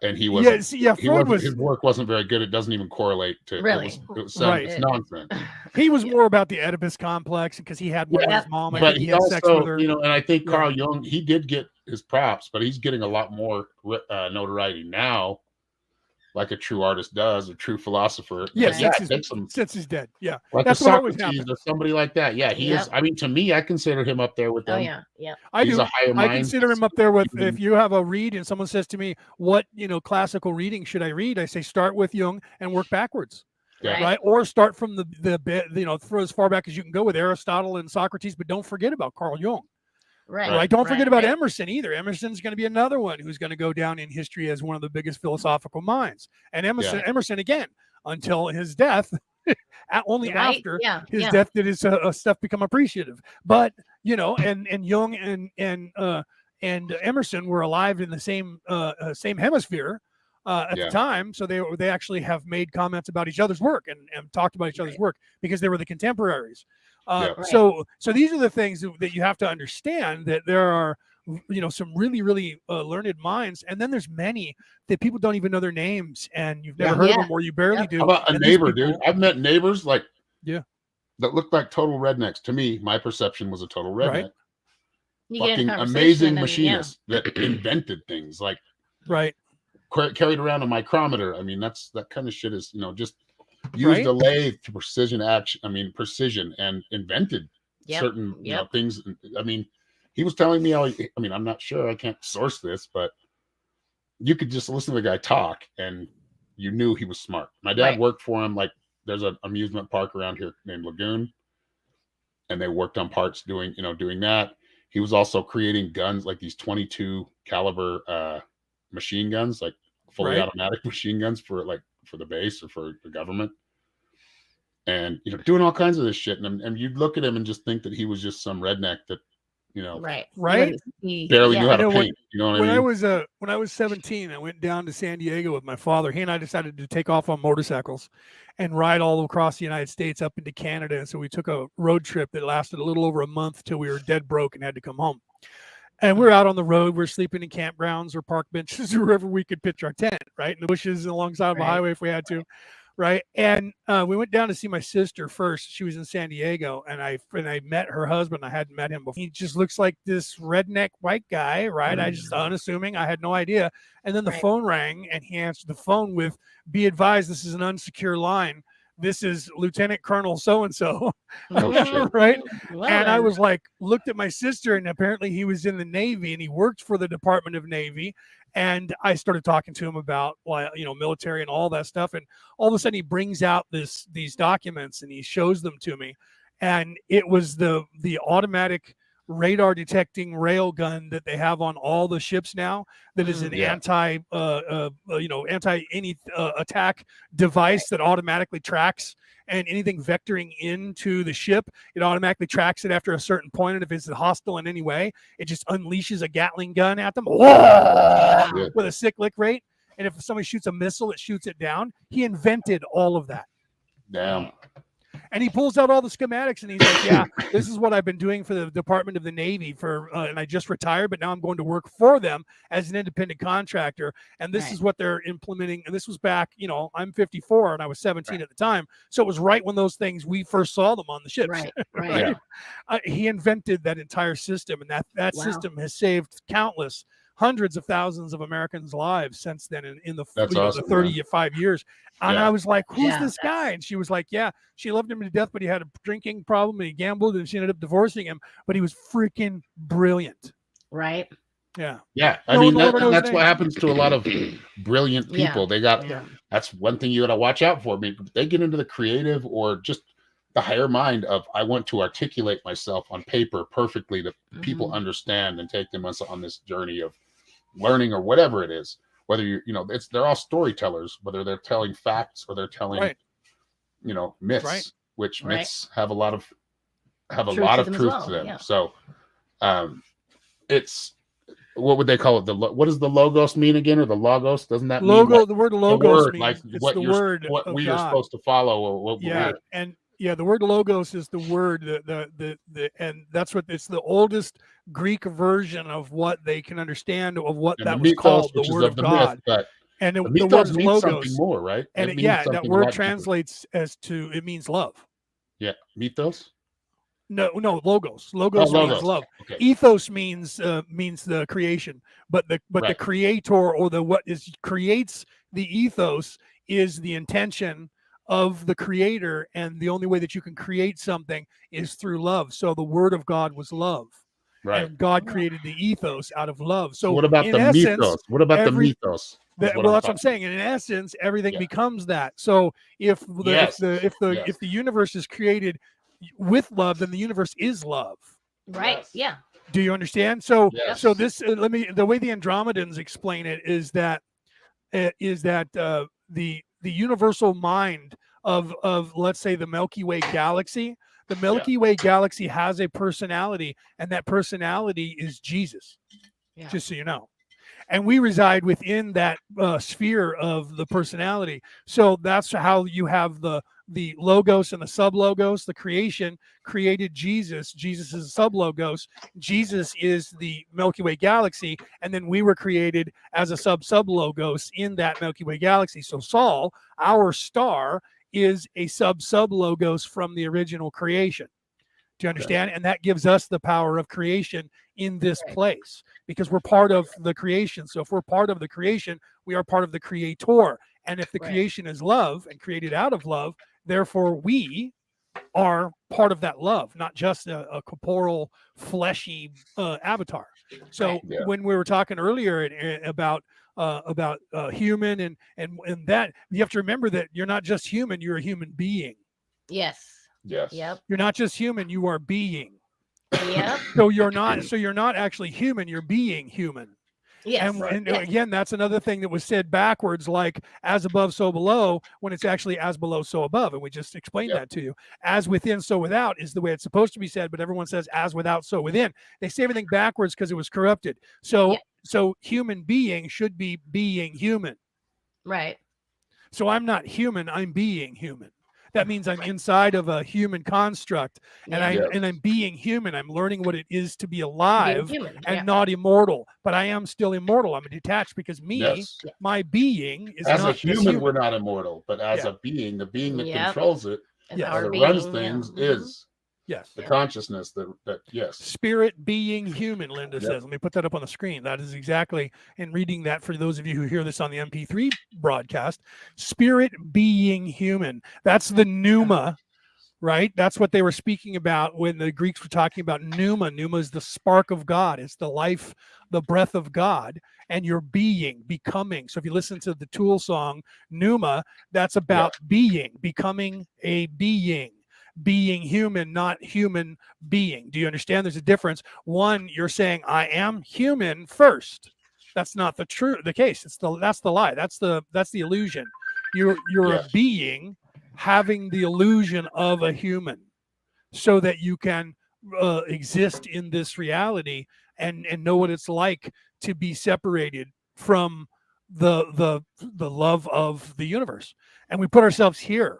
and he wasn't. Yeah, see, yeah, He Freud wasn't, was his work wasn't very good. It doesn't even correlate to. Really? Right. It's nonsense. he was Yeah. more about the Oedipus complex because he had one with Yeah. his mom. I But think he he had sex with also, her. and I think Yeah. Carl Jung, he did get his props, but he's getting a lot more notoriety now, like a true artist does, a true philosopher. Yeah, Right. since, it takes him since he's dead. Yeah, like that's a what always Socrates happens. or somebody like that. Yeah, he Yep. is. I mean, to me, I consider him up there with them. Oh yeah. Yeah. I He's do. a higher I mind. consider him up there with even- if you have a read and someone says to me, what classical reading should I read? I say start with Jung and work backwards. Yeah. Right. Or start from throw as far back as you can go with Aristotle and Socrates, but don't forget about Carl Jung. Right. Right. Don't forget about right. Emerson either. Emerson's going to be another one who's going to go down in history as one of the biggest philosophical minds. And Emerson again, until his death, only Right? after Yeah. his Yeah. death did his stuff become appreciative. But and Jung and Emerson were alive in the same hemisphere at Yeah. the time, so they actually have made comments about each other's work and talked about each other's Right. work because they were the contemporaries. Yeah. Right. So these are the things that you have to understand, that there are some really really learned minds, and then there's many that people don't even know their names, and you've never Yeah. heard of Yeah. them or you barely do. How about a And these neighbor, dude? people- I've met neighbors that looked like total rednecks. To me, my perception was a total redneck. Right. You get in Fucking conversation amazing and then, machinists that invented things like Right. carried around a micrometer. I mean, that kind of shit is, just used Right. a lathe to precision and invented Yep. certain Yep. things. I mean, he was telling me I'm not sure, I can't source this, but you could just listen to the guy talk and you knew he was smart. My dad Right. worked for him. Like there's an amusement park around here named Lagoon, and they worked on parts doing that. He was also creating guns, like these 22 caliber machine guns, like fully Right. automatic machine guns for the base or for the government, and doing all kinds of this shit. And you'd look at him and just think that he was just some redneck that Right. Right? barely Yeah. knew how I to know paint. You know what When I mean? when I was 17, I went down to San Diego with my father. He and I decided to take off on motorcycles and ride all across the United States up into Canada. And so we took a road trip that lasted a little over a month till we were dead broke and had to come home. And we're out on the road. We're sleeping in campgrounds or park benches or wherever we could pitch our tent, right? In the bushes alongside of a Right. highway if we had to, right? And we went down to see my sister first. She was in San Diego, and I met her husband. I hadn't met him before. He just looks like this redneck white guy, right? I just unassuming. I had no idea. And then the Right. phone rang, and he answered the phone with, "Be advised, this is an unsecure line. This is Lieutenant Colonel so and so." Oh, shit. Right? Well, And I then, was like, looked at my sister, and apparently he was in the Navy and he worked for the Department of Navy. And I started talking to him about military and all that stuff. And all of a sudden he brings out these documents and he shows them to me. And it was the automatic radar detecting rail gun that they have on all the ships now, that is an Yeah. anti any attack device that automatically tracks, and anything vectoring into the ship, it automatically tracks it after a certain point. And if it's hostile in any way, it just unleashes a Gatling gun at them with a cyclic rate. and if somebody shoots a missile, it shoots it down. He invented all of that. Damn. And he pulls out all the schematics and he's like, yeah, this is what I've been doing for the Department of the Navy and I just retired, but now I'm going to work for them as an independent contractor. And this is what they're implementing. And this was back, I'm 54 and I was 17 at the time. So it was right when those things, we first saw them on the ships. Right. Yeah. He invented that entire system, and that system has saved countless hundreds of thousands of Americans' lives since then in the, awesome, the 35 years. And I was like, who's Yeah, this guy? And she was like, yeah, she loved him to death, but he had a drinking problem and he gambled and she ended up divorcing him, but he was freaking brilliant. Right. Yeah. Yeah. I No mean, one will ever know his that's what name. happens to a lot of brilliant people. They got, Yeah. that's one thing you got to watch out for. I mean, they get into the creative or just the higher mind of, I want to articulate myself on paper perfectly that people understand and take them on this journey of learning or whatever it is. Whether they're all storytellers, whether they're telling facts or they're telling, myths, which myths have a lot of truth to them. Yeah. So, it's, what would they call it? What does the logos mean again, or the logos? Doesn't that mean The word logos means like it's what the you're, word what of we God. are supposed to follow, or what the word logos is the word, and that's what it's the oldest Greek version of what they can understand of what and that the was mythos, called, the which is word of the God. myth, but And the the mythos word means logos, something more, right? and It means that something a word lot different. translates it means love. Yeah, mythos. No, logos. Logos means Logos. love. Okay. Ethos means the creation, but the Right. creator, or what creates the ethos, is the intention of the creator, and the only way that you can create something is through love. So the word of God was love, Right. and God created the ethos out of love. So what about in the essence, mythos? What about the mythos? that's what I'm saying. And in essence, everything Yeah. becomes that. So if the universe is created with love, then the universe is love. Right. Yes. Yeah. Do you understand? So Yes. so this the way the Andromedans explain it is that the universal mind of let's say the Milky Way galaxy. The Milky Way galaxy has a personality, and that personality is Jesus. Yeah. Just so you know. And we reside within that sphere of the personality. So that's how you have the logos and the sub-logos. The creation created Jesus. Jesus is a sub-logos. Jesus is the Milky Way galaxy. And then we were created as a sub-logos in that Milky Way galaxy. So Sol, our star, is a sub-logos from the original creation. Do you understand? And that gives us the power of creation in this place, because we're part of the creation. So if we're part of the creation, we are part of the creator. And if the creation is love and created out of love, therefore we are part of that love, not just a corporal, fleshy avatar. So when we were talking earlier about human and that, you have to remember that you're not just human, you're a human being. Yes. Yes. Yep. You're not just human, you are being. Yep. So you're not actually human, you're being human. Yes. And again, that's another thing that was said backwards, like as above, so below, when it's actually as below, so above. And we just explained that to you. As within, so without is the way it's supposed to be said, but everyone says as without, so within. They say everything backwards because it was corrupted. So human being should be being human. Right. So I'm not human, I'm being human. That means I'm inside of a human construct, and I'm being human. I'm learning what it is to be alive and not immortal. But I am still immortal. I'm detached because my being is as not a human. We're not immortal, but as a being, the being that controls it, that runs things, is the consciousness that spirit being human. Linda says. Let me put that up on the screen. That is exactly. And reading that for those of you who hear this on the MP3 broadcast, spirit being human. That's the pneuma, right? That's what they were speaking about when the Greeks were talking about pneuma. Pneuma is the spark of God. It's the life, the breath of God, and your being, becoming. So if you listen to the Tool song Pneuma, that's about being, becoming a being. Being human, not human being. Do you understand? There's a difference. One, you're saying I am human first. That's not the case. That's the lie. That's the illusion. You're a being having the illusion of a human, so that you can exist in this reality and know what it's like to be separated from the love of the universe, and we put ourselves here.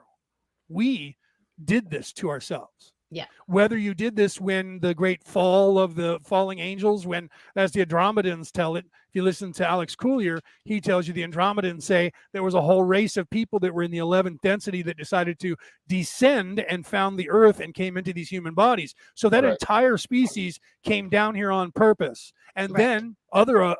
We did this to ourselves. Yeah. Whether you did this when the great fall of the falling angels, when, as the Andromedans tell it, if you listen to Alex Collier, he tells you the Andromedans say there was a whole race of people that were in the 11th density that decided to descend and found the earth and came into these human bodies. So that Right. entire species came down here on purpose. And Right. then other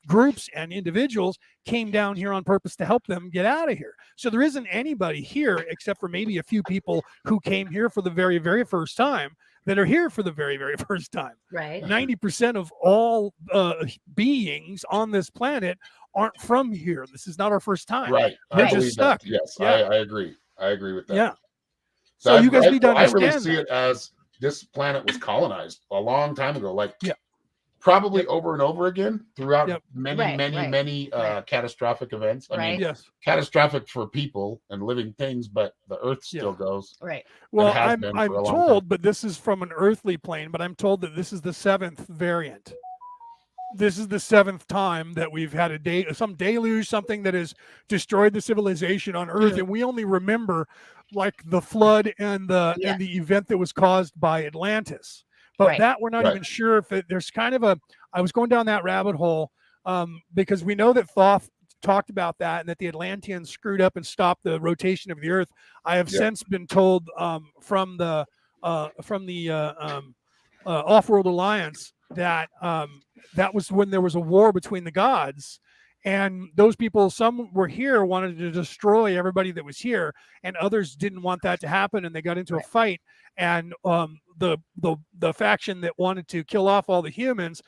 groups and individuals came down here on purpose to help them get out of here. So there isn't anybody here except for maybe a few people who came here for the very, very first time that are here for the very, very first time. Right. 90% of all beings on this planet aren't from here. This is not our first time. Right. We're I just believe stuck. that. Yes, Yeah. I agree. I agree with that. Yeah. So you guys need to I really understand see that. it as this planet was colonized a long time ago. Like, Yeah. probably over and over again throughout Yep. many, Right, many, right, many right. catastrophic events. I Right. mean, Yes. catastrophic for people and living things, but the Earth still Yeah. goes. Right. Well, has I'm been for a long told, but this is from an earthly plane, but I'm told that this is the 7th variant. This is the 7th time that we've had some deluge, something that has destroyed the civilization on Earth, and we only remember like the flood and the Yeah. event that was caused by Atlantis. But Right. that we're not Right. even sure if there's kind of I was going down that rabbit hole because we know that Thoth talked about that and that the Atlanteans screwed up and stopped the rotation of the Earth. I have Yeah. since been told from the Off-World Alliance that that was when there was a war between the gods, and those people, some were here, wanted to destroy everybody that was here, and others didn't want that to happen, and they got into a Right. fight. And the faction that wanted to kill off all the humans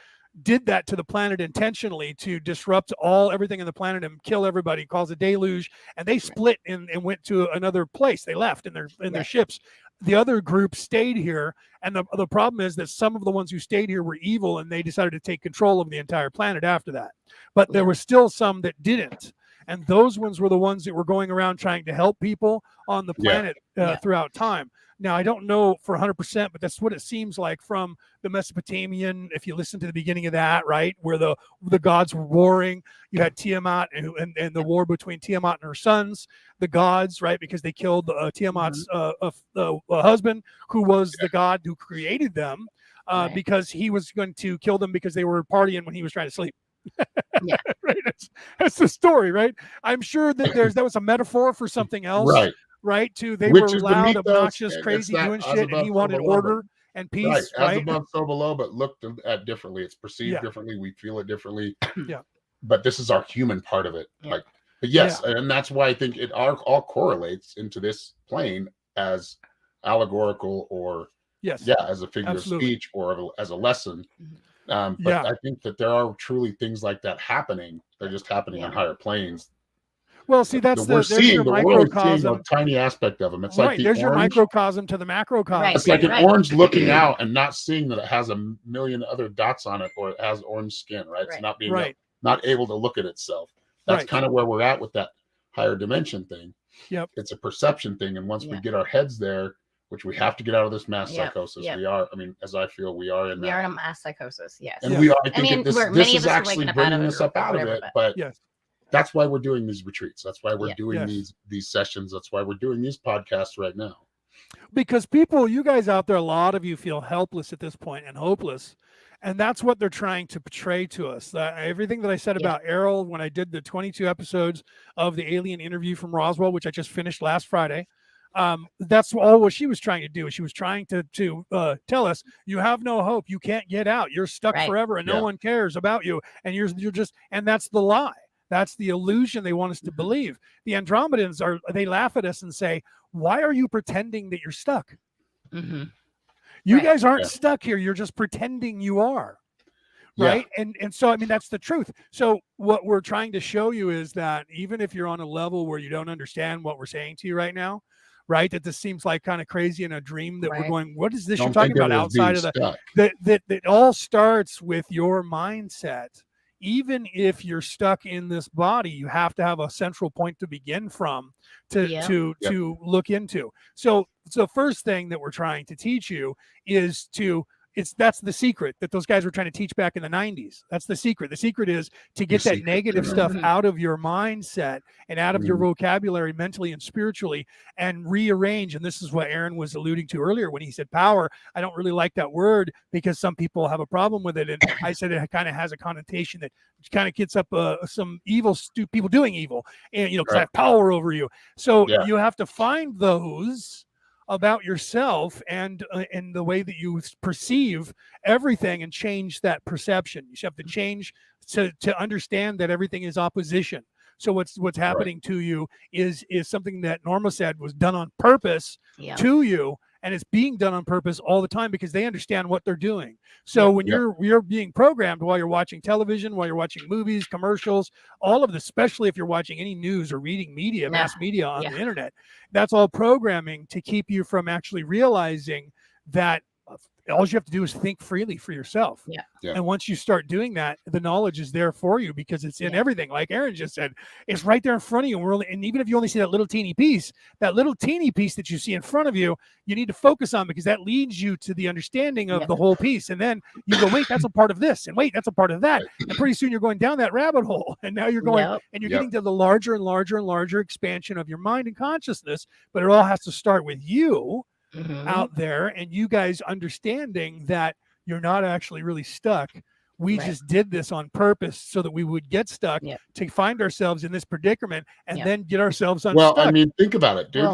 did that to the planet intentionally to disrupt everything in the planet and kill everybody, cause a deluge, and they split and went to another place. They left in their Right. ships. The other group stayed here, and the problem is that some of the ones who stayed here were evil, and they decided to take control of the entire planet after that. But there Yeah. were still some that didn't, and those ones were the ones that were going around trying to help people on the Yeah. planet Yeah. throughout time. Now, I don't know for 100%, but that's what it seems like from the Mesopotamian. If you listen to the beginning of that, right, where the gods were warring, you had Tiamat and the war between Tiamat and her sons, the gods, right, because they killed Tiamat's husband, who was the god who created them, Right. because he was going to kill them because they were partying when he was trying to sleep. Yeah. Right. That's the story, right? I'm sure that that was a metaphor for something else. Right. Right, too. They Which were is the loud, mythos, obnoxious, and crazy, it's that doing as shit, and above, he so wanted below, order and Right. peace, As right? above, so below, but looked at differently. It's perceived Yeah. differently. We feel it differently. Yeah. But this is our human part of it. Yeah. Like, but yes, and that's why I think it all correlates into this plane as allegorical or Yes. as a figure Absolutely. of speech or as a lesson. But Yeah. I think that there are truly things like that happening. They're just happening on Yeah. higher planes. Well, see, that's We're there's seeing your the world is seeing microcosm. a tiny aspect of them. It's Right, like the there's your orange. microcosm to the macrocosm. Right. It's like an Right. orange looking out and not seeing that it has a million other dots on it or it has orange skin, right? It's Right. not being Right. not able to look at itself. That's Right. kind of where we're at with that higher dimension thing. Yep. It's a perception thing. And once we Yeah. get our heads there, which we have to get out of this mass Yep. psychosis, Yep. we are, I mean, as I feel, we are in We that. are in a mass psychosis. Yes. And Yeah. we are, I I think mean, this many is of us are actually waking up out of bringing it us or up out of whatever, it. but- But Yes. that's why we're doing these retreats. That's why we're Yeah. doing Yes. these sessions. That's why we're doing these podcasts right now. Because people, you guys out there, a lot of you feel helpless at this point and hopeless. And that's what they're trying to portray to us. Everything that I said Yeah. about Errol when I did the 22 episodes of the alien interview from Roswell, which I just finished last Friday, that's all what she was trying to do. She was trying to tell us, you have no hope. You can't get out. You're stuck Right. forever, and no Yeah. one cares about you. And you're just, and that's the lie. That's the illusion they want us to Mhm. believe. The Andromedans they laugh at us and say, why are you pretending that you're stuck? Mm-hmm. You Right. guys aren't Yeah. stuck here. You're just pretending you are. Yeah. Right. And so, I mean, that's the truth. So what we're trying to show you is that even if you're on a level where you don't understand what we're saying to you right now, right, that this seems like kind of crazy in a dream that we're Right. going, what is this Don't you're talking think of about it as being outside of the, stuck. that it all starts with your mindset. Even if you're stuck in this body, you have to have a central point to begin from to Yeah. to look into. So first thing that we're trying to teach you is to that's the secret that those guys were trying to teach back in the 90s. That's the secret. The secret is to get that negative stuff out of your mindset and out of your vocabulary mentally and spiritually, and rearrange. And this is what Aaron was alluding to earlier when he said power. I don't really like that word because some people have a problem with it. And I said it kind of has a connotation that kind of gets up some evil people doing evil, and because I have power over you. So you have to find those about yourself and the way that you perceive everything, and change that perception. You have to change to understand that everything is opposition. So what's happening to you is something that Norma said was done on purpose to you, and it's being done on purpose all the time because they understand what they're doing. So when you're being programmed while you're watching television, while you're watching movies, commercials, all of this, especially if you're watching any news or reading media, mass media on the internet, that's all programming to keep you from actually realizing that all you have to do is think freely for yourself. And once you start doing that, the knowledge is there for you because it's in everything. Like Aaron just said, it's right there in front of you. And even if you only see that little teeny piece that you see in front of you, you need to focus on, because that leads you to the understanding of the whole piece. And then you go, wait, that's a part of this, and wait, that's a part of that. And pretty soon you're going down that rabbit hole. And now you're going and you're getting to the larger and larger and larger expansion of your mind and consciousness. But it all has to start with you out there, and you guys understanding that you're not actually really stuck. We just did this on purpose so that we would get stuck to find ourselves in this predicament and then get ourselves unstuck. Well, I mean, think about it, dude.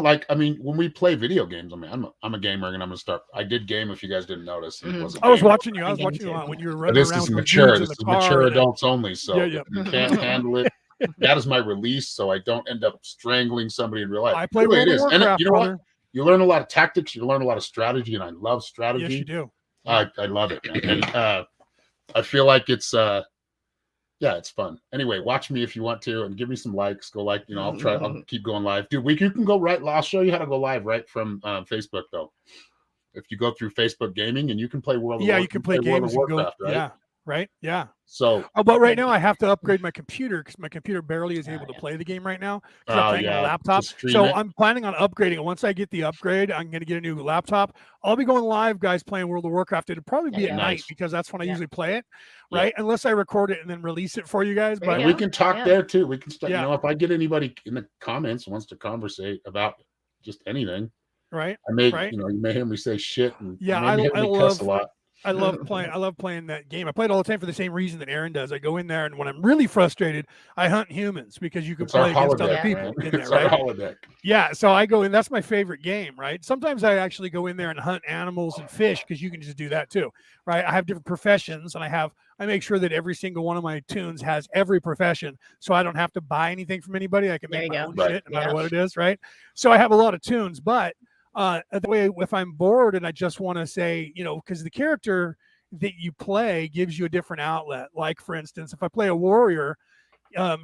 When we play video games, I mean, I'm a gamer, and I'm gonna start. I did game, if you guys didn't notice. I was watching you. I was watching you when you were running around. This is mature. This is mature adults only. So if you can't handle it, that is my release, so I don't end up strangling somebody in real life. I play World of Warcraft, and you know what? You learn a lot of tactics. You learn a lot of strategy, and I love strategy. Yes, you do. I love it, man. And I feel like it's it's fun. Anyway, watch me if you want to, and give me some likes. Go I'll keep going live, dude. You can go right. I'll show you how to go live right from Facebook, though. If you go through Facebook Gaming, and you can play World of Warcraft. You can play games World of Warcraft, right? Right. Yeah. So, but right now I have to upgrade my computer because my computer barely is able to play the game right now. I'm playing on a laptop. So I'm planning on upgrading it. Once I get the upgrade, I'm going to get a new laptop. I'll be going live, guys, playing World of Warcraft. It'll probably be at night because that's when I usually play it, right? Unless I record it and then release it for you guys. But we can talk there too. We can start. If I get anybody in the comments who wants to conversate about just anything, right? I may, you may hear me say shit. And I love a lot. I love playing that game. I play it all the time for the same reason that Aaron does. I go in there, and when I'm really frustrated, I hunt humans because you can play against other people in there, right? Holodeck. Yeah, so I go in. That's my favorite game, right? Sometimes I actually go in there and hunt animals and fish because you can just do that too, right? I have different professions, and I make sure that every single one of my tunes has every profession, so I don't have to buy anything from anybody. I can make my own shit, no matter what it is, right? So I have a lot of tunes, but the way if I'm bored and I just want to say, because the character that you play gives you a different outlet. Like, for instance, if I play a warrior,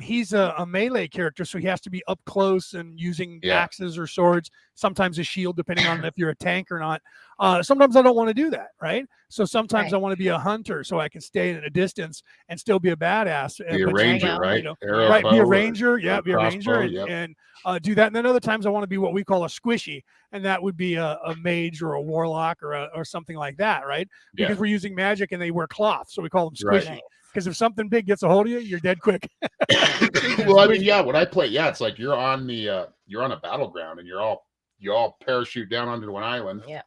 he's a melee character, so he has to be up close and using axes or swords, sometimes a shield, depending on if you're a tank or not. Sometimes I don't want to do that, right? So sometimes I want to be a hunter, so I can stay at a distance and still be a badass. Be a ranger, right? Be a ranger, be a ranger, and do that. And then other times I want to be what we call a squishy, and that would be a mage or a warlock or something like that, right? Because we're using magic and they wear cloth, so we call them squishy. Right. Because if something big gets a hold of you, you're dead quick. Well, I mean, when I play, it's like you're on a battleground, and you all parachute down onto an island. Yeah,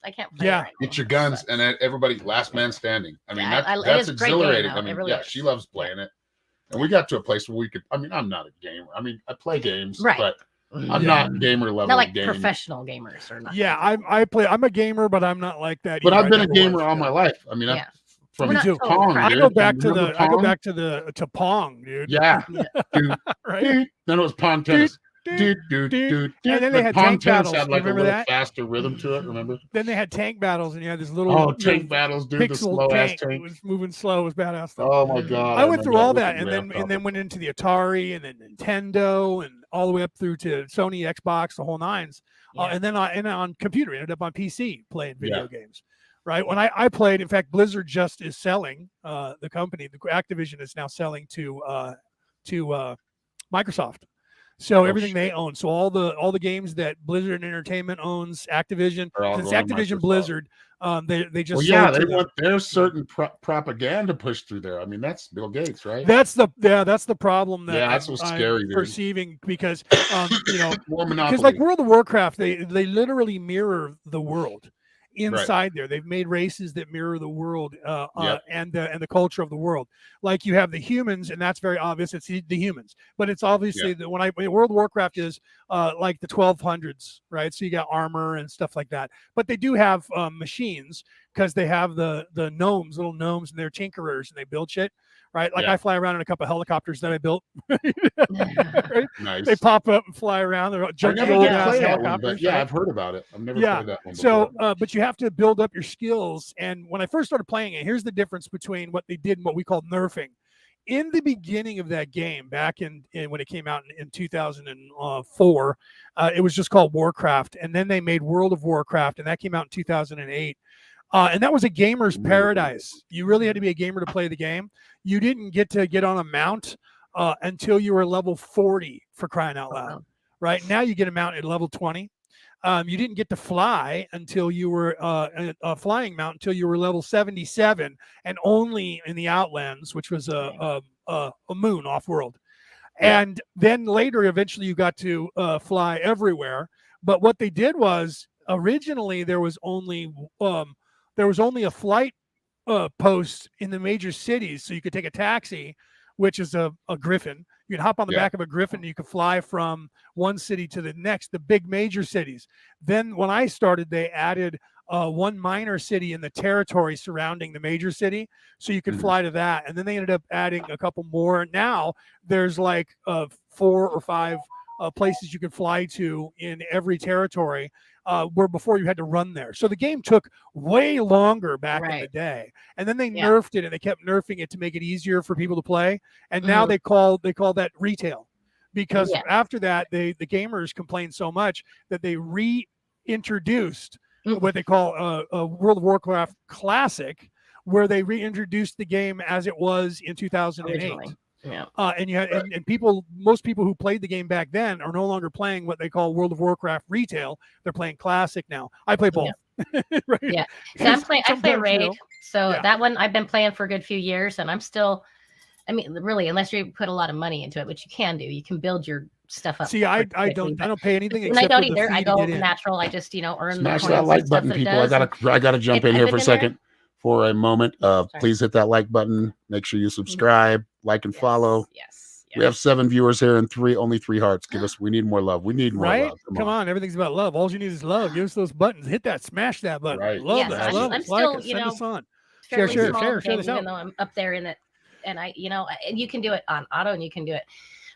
I can't play. Right get your guns, and then everybody last man standing. I mean, that's exhilarating. Game, I mean, really she loves playing it, and we got to a place where we could. I mean, I'm not a gamer. I mean, I play games, but I'm not gamer level. Not like professional gamers or not. Yeah, I'm a gamer, but I'm not like that. But I've been a gamer all my life. I mean, from Pong, I go back to Pong, dude. Yeah, dude. Right. Then it was Pong tennis. And then they had tank battles. Had like remember that? Faster rhythm to it. Remember? Then they had tank battles, and you had this little tank battles, dude. The slow tank. It was moving slow. It was badass stuff. Oh my god! I went through all that, and then went into the Atari, and then Nintendo, and all the way up through to Sony, Xbox, the whole nines. And then on computer, ended up on PC playing video games. Right. When I played, in fact, Blizzard just is selling the company. The Activision is now selling to Microsoft. So Oh, everything they shit. own. So all the games that Blizzard Entertainment owns, Activision, Are all since going to Activision Microsoft. Blizzard, they just Well, yeah, sold they to them. want there's certain propaganda pushed through there. I mean, that's Bill Gates, right? That's the problem that Yeah, that's what's I'm scary, dude. perceiving because More because like monopoly. World of Warcraft, they literally mirror the world Right. inside there. They've made races that mirror the world Yep. and the culture of the world. Like you have the humans, and that's very obvious. It's the humans, but it's obviously that when World of Warcraft is like the 1200s, right? So you got armor and stuff like that. But they do have machines because they have the gnomes, little gnomes, and they're tinkerers, and they build shit. Right, like Yeah. I fly around in a couple of helicopters that I built. Right? Nice. They pop up and fly around. They're I junky never old did ass play that one, helicopters. but yeah, right? I've heard about it. I've never Yeah. played that one So, before. but you have to build up your skills. And when I first started playing it, here's the difference between what they did and what we call nerfing. In the beginning of that game, back in when it came out in 2004, it was just called Warcraft, and then they made World of Warcraft, and that came out in 2008. And that was a gamer's Ooh. paradise. You really had to be a gamer to play the game. You didn't get to get on a mount until you were level 40, for crying out loud. Wow. Right now, you get a mount at level 20. You didn't get to fly until you were a flying mount until you were level 77, and only in the Outlands, which was a moon off world. Yeah. And then later, eventually, you got to fly everywhere. But what they did was originally there was only a flight post in the major cities, so you could take a taxi, which is a griffin. You can hop on the Yeah. back of a griffin and you can fly from one city to the next, the big major cities. Then when I started, they added one minor city in the territory surrounding the major city, so you could Mhm. fly to that. And then they ended up adding a couple more. Now there's like 4 or 5 places you can fly to in every territory, where before you had to run there. So the game took way longer back in the Right. day, and then they Yeah. nerfed it, and they kept nerfing it to make it easier for people to play. And now they call that retail, because Yeah. after that, the gamers complained so much that they reintroduced Mhm. what they call a World of Warcraft Classic, where they reintroduced the game as it was in 2008. Originally. Yeah. And you had, and most people who played the game back then are no longer playing what they call World of Warcraft retail. They're playing classic now. I play both. Right? Yeah. So I play Sometimes, Raid. So yeah. that one I've been playing for a good few years, and I'm still. I mean, really, unless you put a lot of money into it, which you can do, you can build your stuff up. See, I pretty quickly, don't pay anything and I except don't for the either. fee I to go get in. natural. I just earn Smash the that coins like and stuff button, that it people. does. I gotta jump in I've here for been a in there. second for a moment. Sorry. Please hit that like button. Make sure you subscribe, like, and follow. Yes. We have 7 viewers here and only 3 hearts. We need more love. We need more Right? love. Come on. Everything's about love. All you need is love. Give us those buttons. Hit that, smash that button. Right. Love Yes, that. I'm- Love I'm us. Like still, us. Send us on. fairly share, small share game, this even out. though I'm up there in it, and and you can do it on auto, and you can do it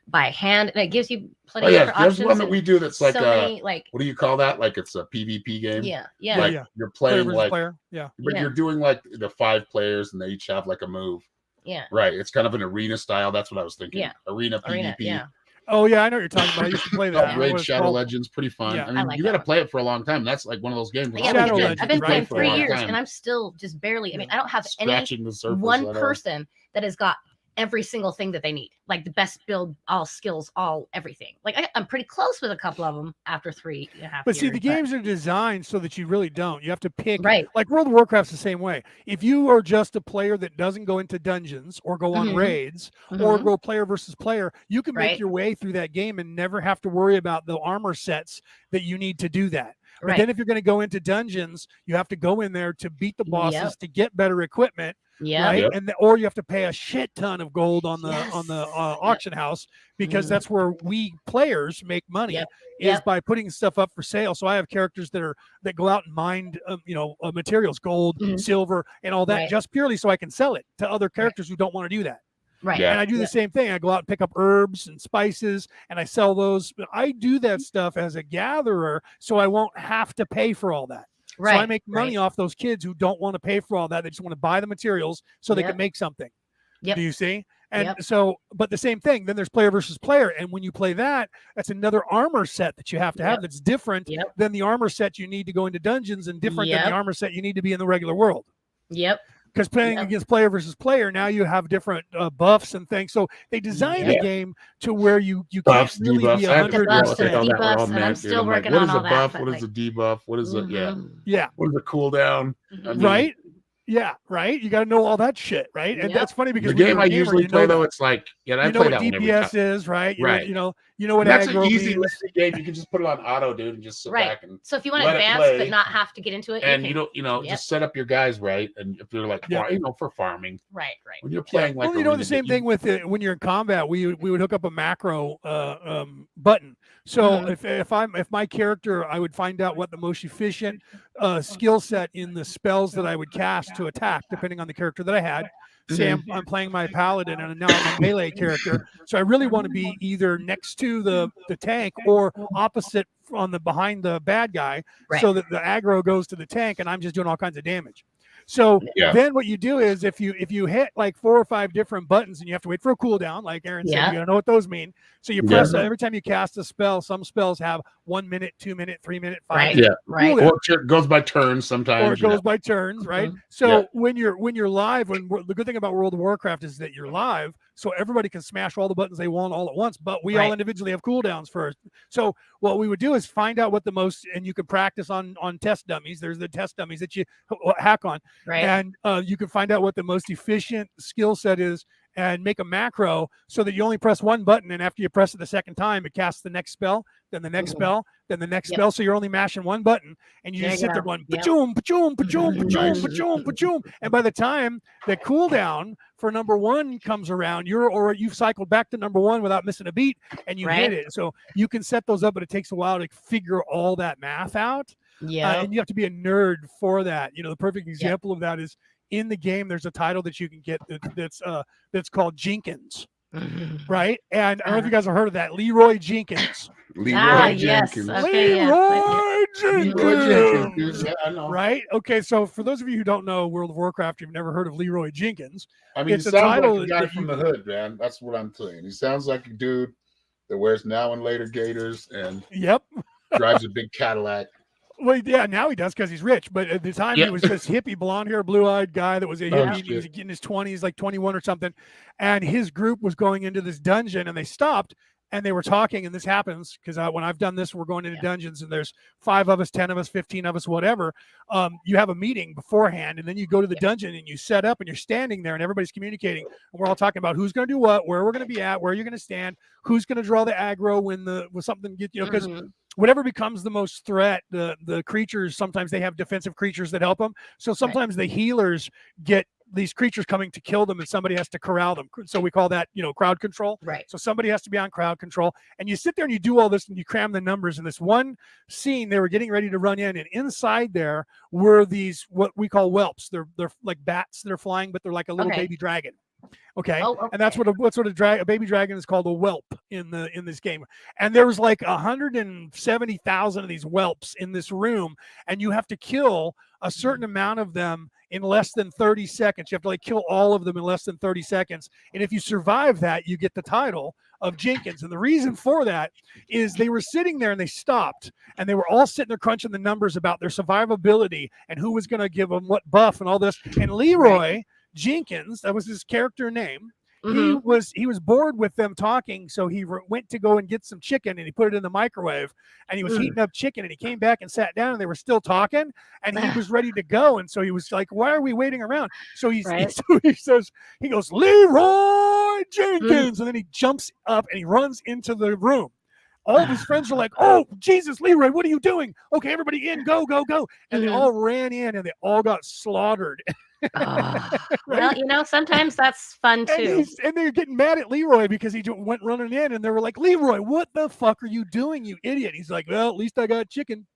by hand, and it gives you plenty Oh of yeah, different there's options. one that and we do that's like so many, like what do you call that? Like it's a PvP game. yeah, yeah, Like Yeah. you're Player playing versus like, player. Yeah. but Yeah. you're doing like the 5 players and they each have like a move. yeah, Right. It's kind of an arena style. That's what I was thinking. Yeah. Arena PvP. yeah. Oh yeah, I know what you're talking about. I used to play that. I don't know Raid what it's Shadow called. Legends, pretty fun. Yeah. I I mean, like you that got to one. play it for a long time. That's like one of those games. where Yeah, all Shadow these games Legends, I've been right? playing For a 3 long years, time. and I'm still just barely. I mean, Yeah. I don't have any scratching the surface. one I know. person that has got every single thing that they need, like the best build, all skills, all everything. Like I'm pretty close with a couple of them after 3.5 But see, years. the games are designed so that you really don't. You have to pick. right, Like World of Warcraft's the same way. If you are just a player that doesn't go into dungeons or go on Mhm. raids or Mhm. go player versus player, you can make Right. your way through that game and never have to worry about the armor sets that you need to do that. But right, then if you're going to go into dungeons, you have to go in there to beat the bosses Yep. to get better equipment, yeah, right? Yep. And or you have to pay a shit ton of gold on the Yes. auction house, because Mhm. that's where we players make money Yep. is Yep. by putting stuff up for sale. So I have characters that go out and mine materials, gold, Mhm. silver, and all that, Right. just purely so I can sell it to other characters who don't want to do that. right, Yeah. And I do the Yeah. same thing. I go out and pick up herbs and spices and I sell those. But I do that stuff as a gatherer, so I won't have to pay for all that. right. So I make money off those kids who don't want to pay for all that. They just want to buy the materials so they Yep. can make something. Yep. Do you see? And Yep. so, but the same thing, then there's player versus player. And when you play that, that's another armor set that you have to have Yep. that's different Yep. than the armor set you need to go into dungeons and different than Yep. the armor set you need to be in the regular world. Yep. because playing Yep. against player versus player, now you have different buffs and things. So they designed the Yeah. game to where you can't Buffs, really debuffs. be I had to figure out what the 100%. hell that one all Debuffs, and I'm meant, dude. still I'm like, working what on is all a that, buff? but, What is like, a debuff? What is it? Yeah. mhm, Yeah. What is a cooldown? I mhm. mean, Right. Yeah. Right. You got to know all that shit. Right. And Yep. that's funny because the when game you're I a gamer, usually you know play though, that. it's like, yeah, I You know play what that one every time. DPS is, right? Right. You know what And that's an aggro easy means. listening game. You can just put it on auto, dude, and just sit Right. back and So if you want to let it advance play. but not have to get into it, and you you can. don't, you know, Yep. just set up your guys right. And if they're like, Yeah. for farming, Right. when you're playing like Well, a you know, the arena same game, thing with it when you're in combat. We would hook up a macro button. So Mhm. if my character, I would find out what the most efficient skill set in the spells that I would cast to attack, depending on the character that I had. Say I'm playing my paladin and now I'm a melee character, so I really want to be either next to the tank or opposite on the behind the bad guy, Right. so that the aggro goes to the tank and I'm just doing all kinds of damage. So Yeah. then what you do is if you hit like 4 or 5 different buttons and you have to wait for a cooldown, like Aaron said, Yeah. you gotta know what those mean. So you Yeah. press every time you cast a spell. Some spells have 1 minute, 2 minute, 3 minute, 5 Right. minute Yeah. Right. cooldown. Or it goes by turns sometimes. Or it goes by turns, right? Mhm. So when you're live, the good thing about World of Warcraft is that you're live, so everybody can smash all the buttons they want all at once. But we all Right. individually have cooldowns first. So what we would do is find out what the most, and you can practice on test dummies. There's the test dummies that you hack on, Right. and you can find out what the most efficient skill set is and make a macro so that you only press one button, and after you press it the second time, it casts the next spell, then the next Mhm. spell, then the next Yep. spell. So you're only mashing one button, and you There just you sit there go. going Yep. pachoom, pachoom, pachoom, pachoom, Nice. pachoom, pachoom. And by the time the cooldown for number one comes around, you've cycled back to number one without missing a beat, and you hit Right. it. So you can set those up, but it takes a while to figure all that math out. Yeah. And you have to be a nerd for that. You know, the perfect example of that is in the game. There's a title that you can get that's called Jenkins, Mhm. right? And I don't know if you guys have heard of that, Leroy Jenkins. Leroy yes. Jenkins. Okay, yeah. Leroy Jenkins. Leroy Jenkins, dude. Yeah, I know. Right? Okay, so for those of you who don't know World of Warcraft, you've never heard of Leroy Jenkins. I mean, It's he a sounds title like a guy that from the hood, man. That's what I'm saying. He sounds like a dude that wears now and later gators and Yep. drives a big Cadillac. Well, yeah, now he does because he's rich. But at the time, Yeah. he was this hippie, blonde-hair, blue-eyed guy that was a Oh, hippie. He was shit. in his 20s, like 21 or something. And his group was going into this dungeon, and they stopped, and they were talking. And this happens because when I've done this, we're going into dungeons, and there's 5 of us, 10 of us, 15 of us, whatever. You have a meeting beforehand, and then you go to the dungeon, and you set up, and you're standing there, and everybody's communicating. And we're all talking about who's going to do what, where we're going to be at, where you're going to stand, who's going to draw the aggro when something gets, because Mhm. whatever becomes the most threat, the creatures, sometimes they have defensive creatures that help them. So sometimes the healers get these creatures coming to kill them, and somebody has to corral them. So we call that, crowd control. Right. So somebody has to be on crowd control, and you sit there and you do all this and you cram the numbers. In this one scene, they were getting ready to run in, and inside there were these what we call whelps. They're like bats that are flying, but they're like a little Okay. baby dragon. Okay. Oh, And that's okay. what a baby dragon is called, a whelp in this game. And there was like 170,000 of these whelps in this room, and you have to kill a certain amount of them in less than 30 seconds. You have to like kill all of them in less than 30 seconds. And if you survive that, you get the title of Jenkins. And the reason for that is they were sitting there and they stopped, and they were all sitting there crunching the numbers about their survivability and who was going to give them what buff and all this. And Leroy Jenkins, that was his character name. Mhm. He was bored with them talking, so he went to go and get some chicken, and he put it in the microwave, and he was heating up chicken, and he came back and sat down, and they were still talking, and he was ready to go. And so he was like, why are we waiting around? So he goes, Leroy Jenkins, and then he jumps up and he runs into the room. All of his friends are like, oh, Jesus, Leroy, what are you doing? Okay, everybody in, go, go, go. And they all ran in, and they all got slaughtered. Ah. Right? Well, sometimes that's fun too. And they're getting mad at Leroy because he went running in, and they were like, Leroy, what the fuck are you doing, you idiot? He's like, well, at least I got chicken.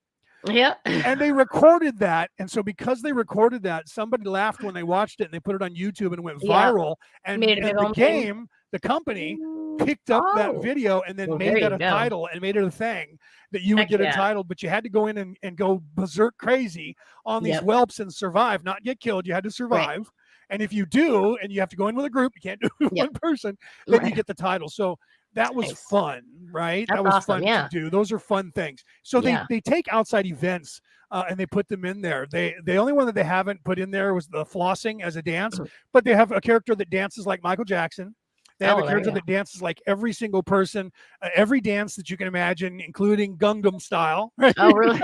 Yep. And they recorded that. And so because they recorded that, somebody laughed when they watched it, and they put it on YouTube, and it went Yeah. viral. And, Made it a and big the old thing. game, the company picked up that video and then Well, made there that you a go. title and made it a thing that you would Heck get yeah. a title, but you had to go in and go berserk crazy on these Yep. whelps and survive, not get killed. You had to survive. And if you do, and you have to go in with a group, you can't do it with Yep. one person, then you Right. get the title. So that was Nice. fun, right? That's That was awesome, fun yeah. to do. Those are fun things. So Yeah. they take outside events and they put them in there. The only one that they haven't put in there was the flossing as a dance, but they have a character that dances like Michael Jackson. They have Oh, a there you character go. that dances like every single person, every dance that you can imagine, including Gangnam Style. Right? Oh, really?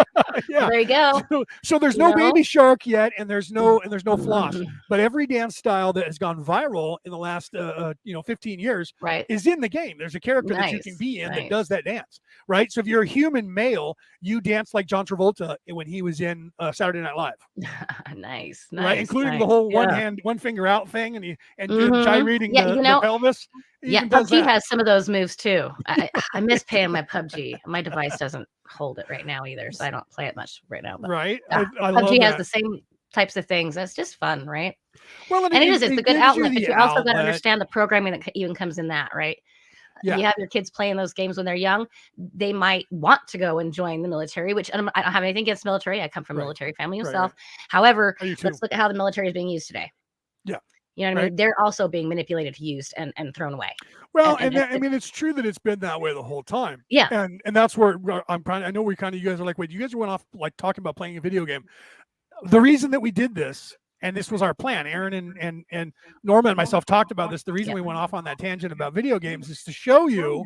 Yeah. Well, there you go. So there's You no know? Baby Shark yet, and there's no floss. But every dance style that has gone viral in the last 15 years Right. is in the game. There's a character that you can Nice. be in that Nice. does that dance, right? So if you're a human male, you dance like John Travolta when he was in Saturday Night Live, Nice. right? Nice. Including nice. the whole Yeah. one finger out thing, and Mhm. gyrating Yeah, you know, the pelvis. He yeah, even does PUBG that. has some of those moves too. I miss playing my PUBG. My device doesn't hold it right now either, so I don't play it much right now. But Right? ah, I love PUBG has that. the same types of things. It's just fun, right? Well, And it is. It's a good gives outlet, but the you also got to outlet. understand the programming that even comes in that, right? Yeah. You have your kids playing those games when they're young. They might want to go and join the military, which I don't have anything against military. I come from a Right. military family Right, myself. right. However, I do too. let's look at how the military is being used today. Yeah. You know what I Right. mean? They're also being manipulated, used, and thrown away. Well, and I mean, it's true that it's been that way the whole time. Yeah. And that's where I'm trying. I know you guys are like, wait, you guys went off like talking about playing a video game. The reason that we did this, and this was our plan, Aaron and Norma and myself talked about this. The reason we went off on that tangent about video games is to show you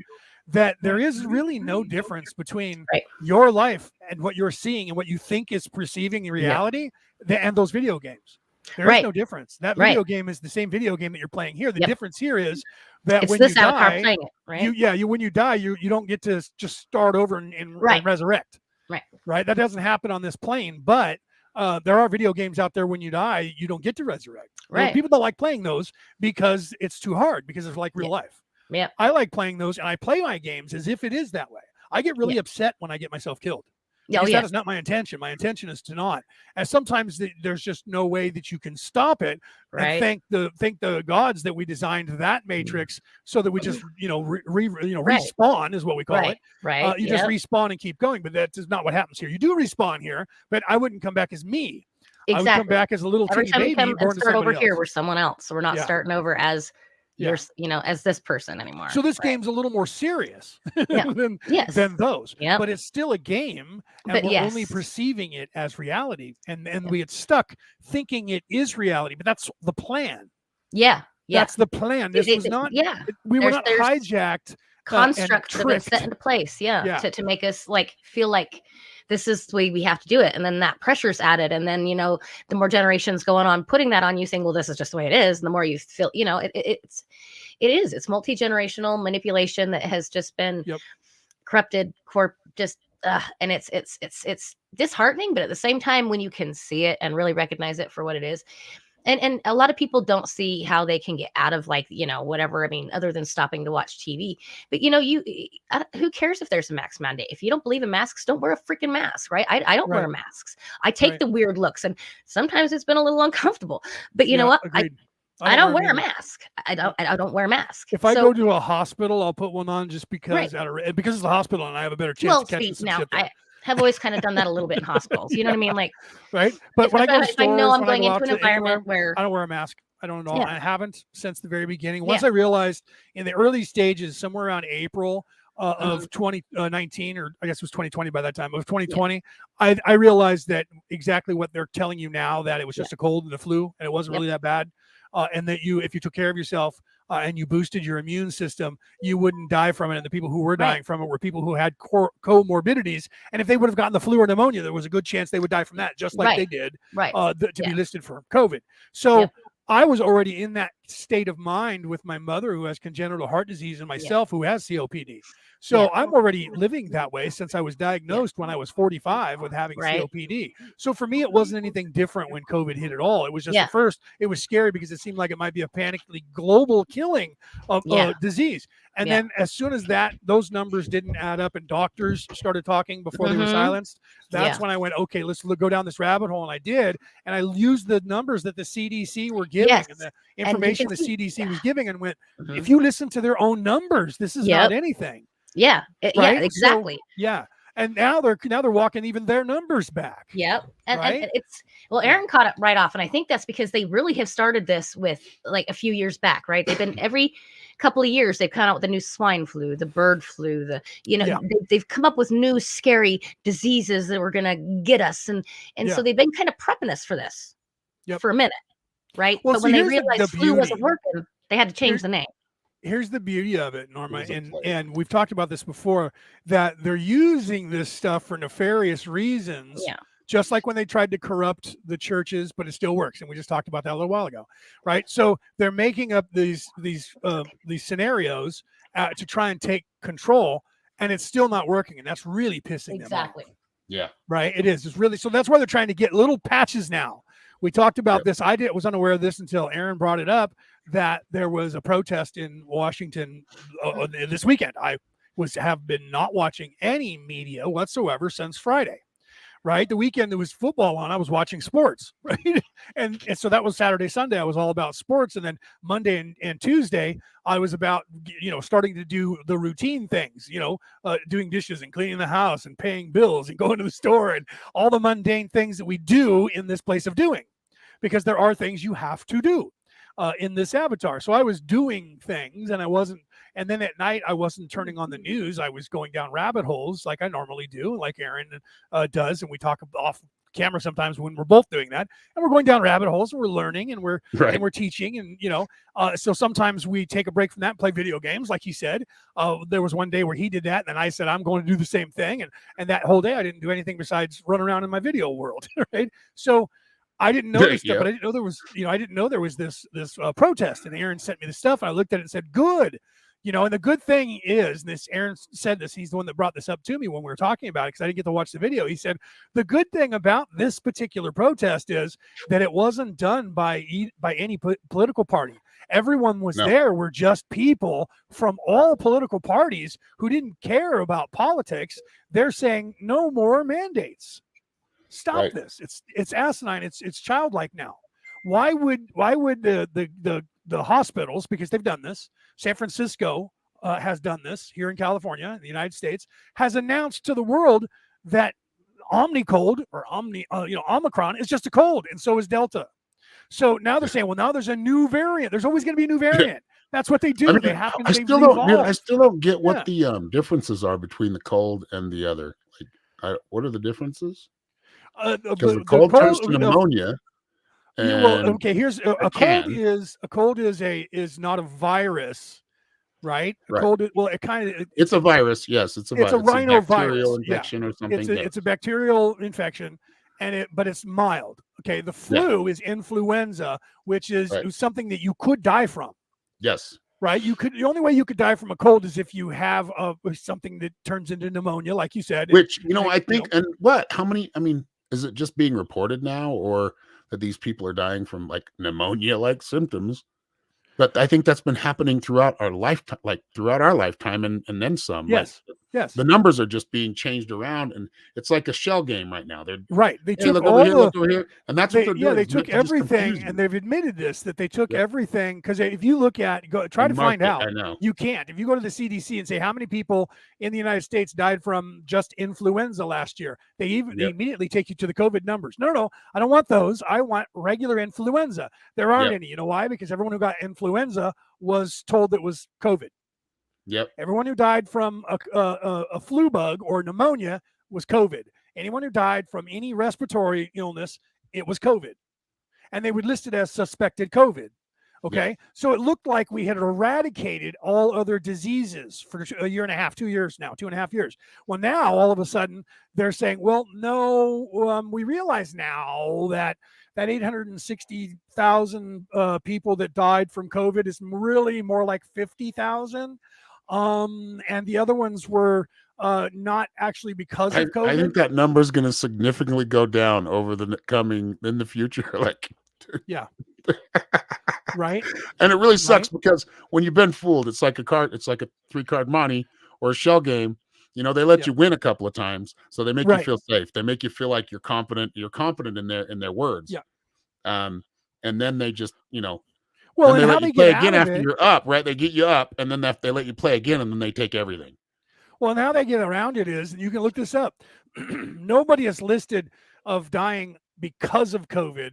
that there is really no difference between Right. your life and what you're seeing and what you think is perceiving in reality and those video games. There is Right. no difference. That Right. video game is the same video game that you're playing here. The Yep. difference here is that It's when this you avatar die, playing it, right? when you die, you don't get to just start over and Right. resurrect. Right. That doesn't happen on this plane, but there are video games out there when you die, you don't get to resurrect. You know, Right. people don't like playing those because it's too hard, because it's like real life. Yeah. I like playing those, and I play my games as if it is that way. I get really upset when I get myself killed. Oh, Because yeah. that is not my intention. My intention is to not. And sometimes there's just no way that you can stop it. Right. And thank the gods that we designed that matrix so that we just respawn is what we call Right. it. Right. You just respawn and keep going, but that is not what happens here. You do respawn here, but I wouldn't come back as me. I would come Exactly. back as a little Every teeny time we baby come born and to start over somebody here, else. we're someone else. So we're not Yeah. starting over as Yeah. as this person anymore. So this Right. game's a little more serious Yeah. than Yes. those. Yep. But it's still a game, and But we're only yes. perceiving it as reality. And we get stuck thinking it is reality, but that's the plan. Yeah. Yeah. That's the plan. This was not. Yeah. We were There's- not there's hijacked. Constructs that have been set tricked. into place. Yeah. Yeah. To make us like feel like this is the way we have to do it. And then that pressure's added. And then, the more generations going on putting that on you, saying, well, this is just the way it is. And the more you feel, it's multi-generational manipulation that has just been corrupted and it's disheartening, but at the same time, when you can see it and really recognize it for what it is. And a lot of people don't see how they can get out of whatever. I mean, other than stopping to watch TV. But who cares if there's a mask mandate? If you don't believe in masks, don't wear a freaking mask, right? I don't wear Right. masks. I take Right. the weird looks, and sometimes it's been a little uncomfortable. But you know what? Agreed. I don't wear a them mask. I don't wear a mask. If I So- go to a hospital, I'll put one on just because Right. because it's a hospital and I have a better chance well, of catching see, some now shit there. I have always kind of done that a little bit in hospitals. You know what I mean? Like, Right? But if when I go to if I know stores, I'm when I going go into out an to anywhere, environment where I don't wear a mask. I don't know. Yeah. I haven't since the very beginning. Once I realized in the early stages, somewhere around April of 2019, or I guess it was 2020 by that time, of 2020, I realized that exactly what they're telling you now, that it was just a cold and the flu, and it wasn't really that bad. And that if you took care of yourself and you boosted your immune system, you wouldn't die from it. And the people who were dying from it were people who had comorbidities. And if they would have gotten the flu or pneumonia, there was a good chance they would die from that, just like they did to be listed for COVID. So I was already in that state of mind with my mother, who has congenital heart disease, and myself, who has COPD. So I'm already living that way since I was diagnosed when I was 45 with having COPD. So for me, it wasn't anything different when COVID hit at all. It was just at first, it was scary because it seemed like it might be a panically global killing of disease. And then as soon as those numbers didn't add up and doctors started talking before they were silenced, that's when I went, okay, let's go down this rabbit hole. And I did. And I used the numbers that the CDC were giving and the information the CDC was giving, and went, if you listen to their own numbers, this is not anything. Yeah, Right? exactly. So, and now they're walking even their numbers back. Yep. And Right? it's, well, Aaron caught it right off. And I think that's because they really have started this with like a few years back, right? They've been every couple of years, they've come out with the new swine flu, the bird flu, Yeah. they've come up with new scary diseases that were going to get us. And Yeah. so they've been kind of prepping us for this for a minute, right? Well, but so when they here's realized the flu wasn't beauty. working, they had to change the name. Here's the beauty of it, Norma, It was a and play. and we've talked about this before, that they're using this stuff for nefarious reasons. Yeah. Just like when they tried to corrupt the churches, but it still works, and we just talked about that a little while ago, right? So they're making up these scenarios to try and take control, and it's still not working, and that's really pissing them off. Exactly. Yeah. Right? It is. It's really, so that's why they're trying to get little patches now. We talked about this. I was unaware of this until Aaron brought it up, that there was a protest in Washington this weekend. I have been not watching any media whatsoever since Friday. Right, the weekend there was football on. I was watching sports, right, and so that was Saturday, Sunday. I was all about sports, and then Monday and Tuesday I was about starting to do the routine things, doing dishes and cleaning the house and paying bills and going to the store and all the mundane things that we do in this place of doing, because there are things you have to do in this avatar. So I was doing things, and I wasn't. And then at night, I wasn't turning on the news. I was going down rabbit holes like I normally do, like Aaron does. And we talk off camera sometimes when we're both doing that. And we're going down rabbit holes, and we're learning, and we're teaching. And, so sometimes we take a break from that and play video games, like he said. There was one day where he did that, and then I said, I'm going to do the same thing. And that whole day, I didn't do anything besides run around in my video world, right? So I didn't know this stuff, but I didn't know there was, I didn't know there was this protest. And Aaron sent me the stuff, and I looked at it and said, good. And the good thing is, this Aaron said this, he's the one that brought this up to me when we were talking about it, because I didn't get to watch the video. He said, the good thing about this particular protest is that it wasn't done by any political party. Everyone was there were just people from all political parties who didn't care about politics. They're saying no more mandates. Stop this. It's asinine. It's childlike now. Why would the hospitals, because they've done this, San Francisco has done this here in California, in the United States, has announced to the world that Omicron is just a cold, and so is Delta. So now they're saying, well, now there's a new variant. There's always going to be a new variant. That's what they do. I mean, they happen. I still don't get what the differences are between the cold and the other. Like, what are the differences? Because the cold turns to pneumonia. Here's a cold is not a virus, right? Cold, it's a virus. Yes, it's a virus. It's a rhinovirus infection or something. It's a bacterial infection, but it's mild. Okay, the flu is influenza, which is something that you could die from. Yes. Right. The only way you could die from a cold is if you have something that turns into pneumonia, like you said. Which I think, and how many? I mean, is it just being reported now, or that these people are dying from like pneumonia-like symptoms? But I think that's been happening throughout our lifetime, and then some. Yes. Yes. The numbers are just being changed around, and it's like a shell game right now. They're They took look over here, and that's what they're doing. Yeah, they took everything, and they've admitted this, that they took everything. Because if you look at, try to find out. I know. You can't. If you go to the CDC and say how many people in the United States died from just influenza last year, they immediately take you to the COVID numbers. No, I don't want those. I want regular influenza. There aren't any. You know why? Because everyone who got influenza was told it was COVID. Yep. Everyone who died from a flu bug or pneumonia was COVID. Anyone who died from any respiratory illness, it was COVID. And they would list it as suspected COVID. Okay. Yeah. So it looked like we had eradicated all other diseases for a year and a half, 2 years now, 2.5 years. Well, now all of a sudden they're saying, well, no, we realize now that 860,000 people that died from COVID is really more like 50,000. And the other ones were not actually because of COVID. I think that number is going to significantly go down over in the future. Right. And it really sucks because when you've been fooled, it's like a 3-card money or a shell game. They let you win a couple of times, so they make you feel safe. They make you feel like you're confident. You're confident in their words. Yeah. And then they just, well, and and they how let they you play get again out of after it, you're up, right? They get you up, and then they let you play again, and then they take everything. Well, now they get around it is, and you can look this up. Nobody is listed of dying because of COVID.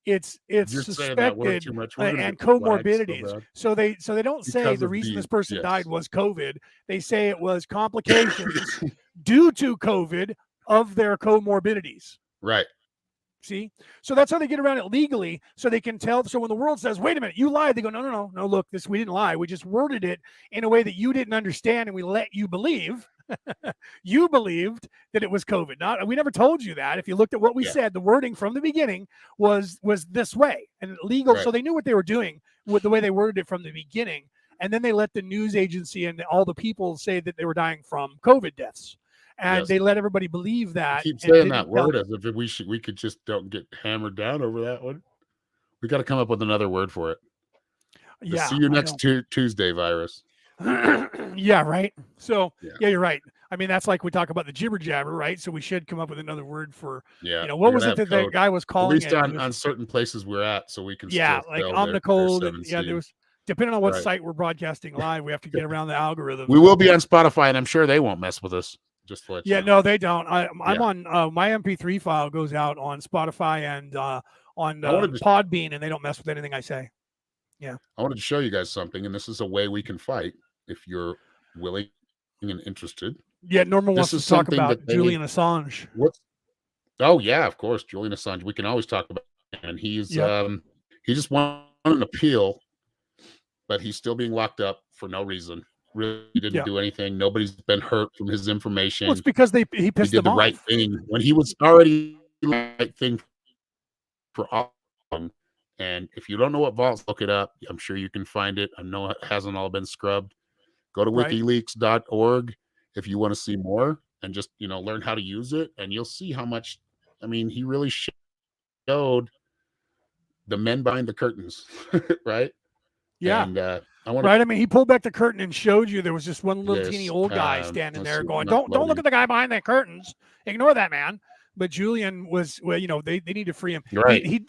It's You're saying that word suspected too much. We're gonna and get flagged so comorbidities. bad. So they don't say Because the of reason the- this person yes. died was COVID. They say it was complications due to COVID of their comorbidities. Right. See, so that's how they get around it legally, so they can tell. So when the world says, "Wait a minute, you lied," they go, "No. Look, we didn't lie. We just worded it in a way that you didn't understand, and we let you believe." You believed that it was COVID. We never told you that. If you looked at what we said, the wording from the beginning was this way and legal. Right. So they knew what they were doing with the way they worded it from the beginning. And then they let the news agency and all the people say that they were dying from COVID deaths. And Yes. they let everybody believe that. I keep and saying didn't that tell word them. as if we could just don't get hammered down over that one. We got to come up with another word for it. The Yeah. see you I next Tuesday virus. Yeah, right. So Yeah. you're right. I mean, that's like we talk about the jibber jabber, right? So we should come up with another word for, Yeah. what we was gotta it have that the code. guy was At calling least it? It on was- certain places we're at, so we can yeah, still like sell their Omnicold. And, 7 there was, depending on what Right. site we're broadcasting live, we have to get around the algorithm. We will be on Spotify, and I'm sure they won't mess with us. Just to let you Yeah, know. no, they don't. I'm Yeah. on my MP3 file goes out on Spotify and on wanted to- Podbean, and they don't mess with anything I say. I wanted to show you guys something, and this is a way we can fight if you're willing and interested. Yeah, Norman wants This to is talk something about that they- Julian Assange. What? Oh yeah, of course, Julian Assange. We can always talk about him. And he's Yep. he just won an appeal, but he's still being locked up for no reason. Really didn't Yeah. do anything. Nobody's been hurt from his information. Well, it's because he He pissed did them the off. right thing when he was already the right thing for all along. And if you don't know what vaults, look it up. I'm sure you can find it. I know it hasn't all been scrubbed. Go to Right. wikileaks.org if you want to see more and just, learn how to use it. And you'll see how much, he really showed the men behind the curtains, right? Yeah. And I want Right. I mean, he pulled back the curtain and showed you there was just one little teeny Yes, old guy standing let's there see, going, not don't look loading. at the guy behind the curtains. Ignore that man. But Julian was, they need to free him. Right. He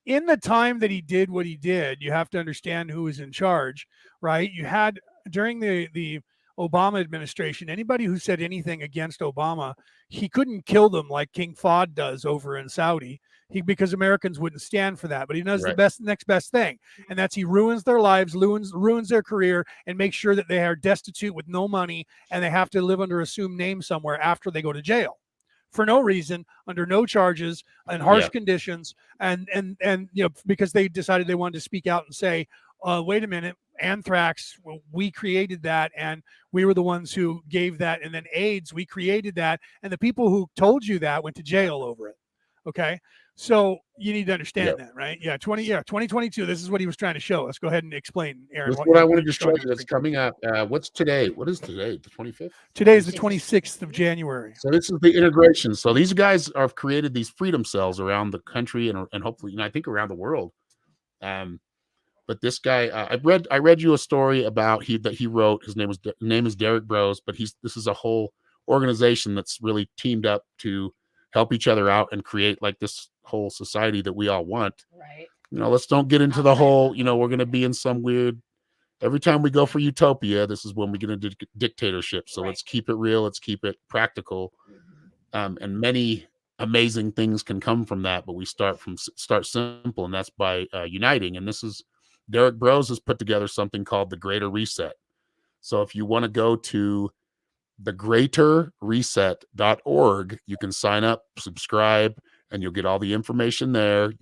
in the time that he did what he did, you have to understand who was in charge, right? You had during the Obama administration, anybody who said anything against Obama, he couldn't kill them like King Fahd does over in Saudi. Because Americans wouldn't stand for that, but he does Right. the next best thing, and that's he ruins their lives, ruins their career, and makes sure that they are destitute with no money, and they have to live under assumed name somewhere after they go to jail for no reason, under no charges, and harsh Yeah. conditions, and because they decided they wanted to speak out and say, wait a minute, anthrax, well, we created that, and we were the ones who gave that, and then AIDS, we created that, and the people who told you that went to jail over it. Okay. So you need to understand that, right? Yeah, 2022. This is what he was trying to show us. Go ahead and explain, Aaron. That's what I wanted to you're show showing you that's coming up. What's today? What is today? The 25th? Today is the 26th of January. So this is the integration. So these guys have created these freedom cells around the country and hopefully, I think around the world. But this guy, I read you a story about that he wrote. His name is Derek Bros, but this is a whole organization that's really teamed up to help each other out and create like this whole society that we all want. Right. Let's don't get into the whole, we're going to be in some weird, every time we go for utopia, this is when we get into dictatorship. So let's keep it real. Let's keep it practical. And many amazing things can come from that, but we start simple, and that's by uniting. And this is Derek Bros has put together something called the Greater Reset. So if you want to go to thegreaterreset.org, you can sign up, subscribe, and you'll get all the information there.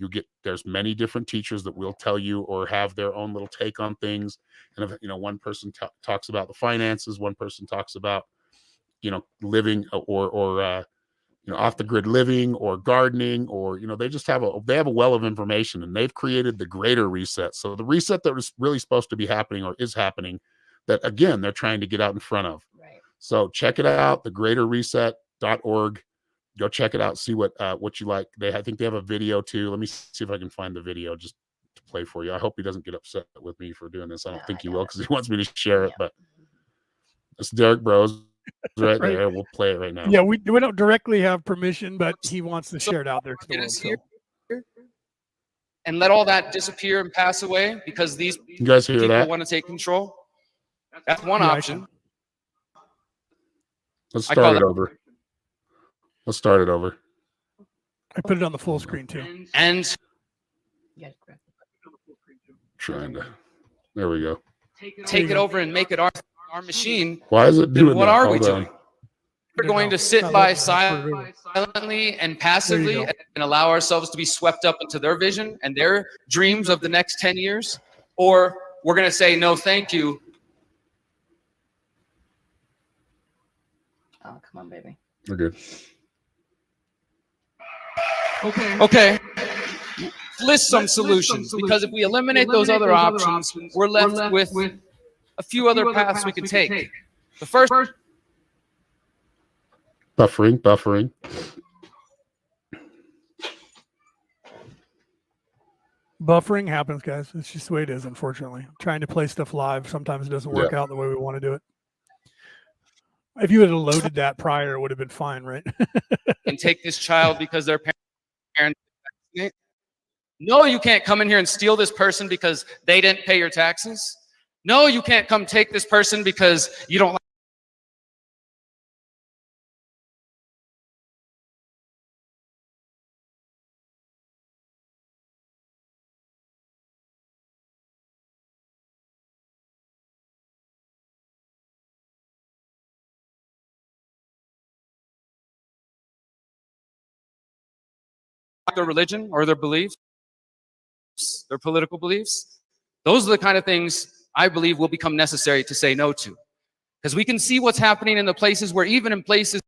There's many different teachers that will tell you or have their own little take on things. And if, one person talks about the finances, one person talks about, living or off the grid living or gardening, or, they just have a well of information, and they've created the Greater Reset. So the reset that was really supposed to be happening or is happening, that again, they're trying to get out in front of. Right. So check it out, thegreaterreset.org. Go check it out. See what you like. I think they have a video too. Let me see if I can find the video just to play for you. I hope he doesn't get upset with me for doing this. I don't think he will, because he wants me to share it. But it's Derek Bros right there. We'll play it right now. Yeah, we don't directly have permission, but he wants to share it out there to the world. So. And let all that disappear and pass away because these You guys hear people that? want to take control. That's one Yeah, option. Let's I call start it that- over. Let's start it over. I put it on the full screen too. And Trying to. There we go. take it over and make it our machine. Why is it Then doing what that? are we Hold on. doing? We're going to sit by silently and passively go. and allow ourselves to be swept up into their vision and their dreams of the next 10 years? Or we're going to say, no, thank you. Oh, come on, baby. We're good. Okay. List some solutions, because if we eliminate those other options, we're left with a few other paths we could take. The first Buffering. Buffering happens, guys. It's just the way it is, unfortunately. Trying to play stuff live sometimes it doesn't work out the way we want to do it. If you had loaded that prior, it would have been fine, right? and take this child because their parents. No, you can't come in here and steal this person because they didn't pay your taxes. No, you can't come take this person because you don't like. Their religion or their beliefs, their political beliefs. Those are the kind of things I believe will become necessary to say no to. Because we can see what's happening in the places where, even in places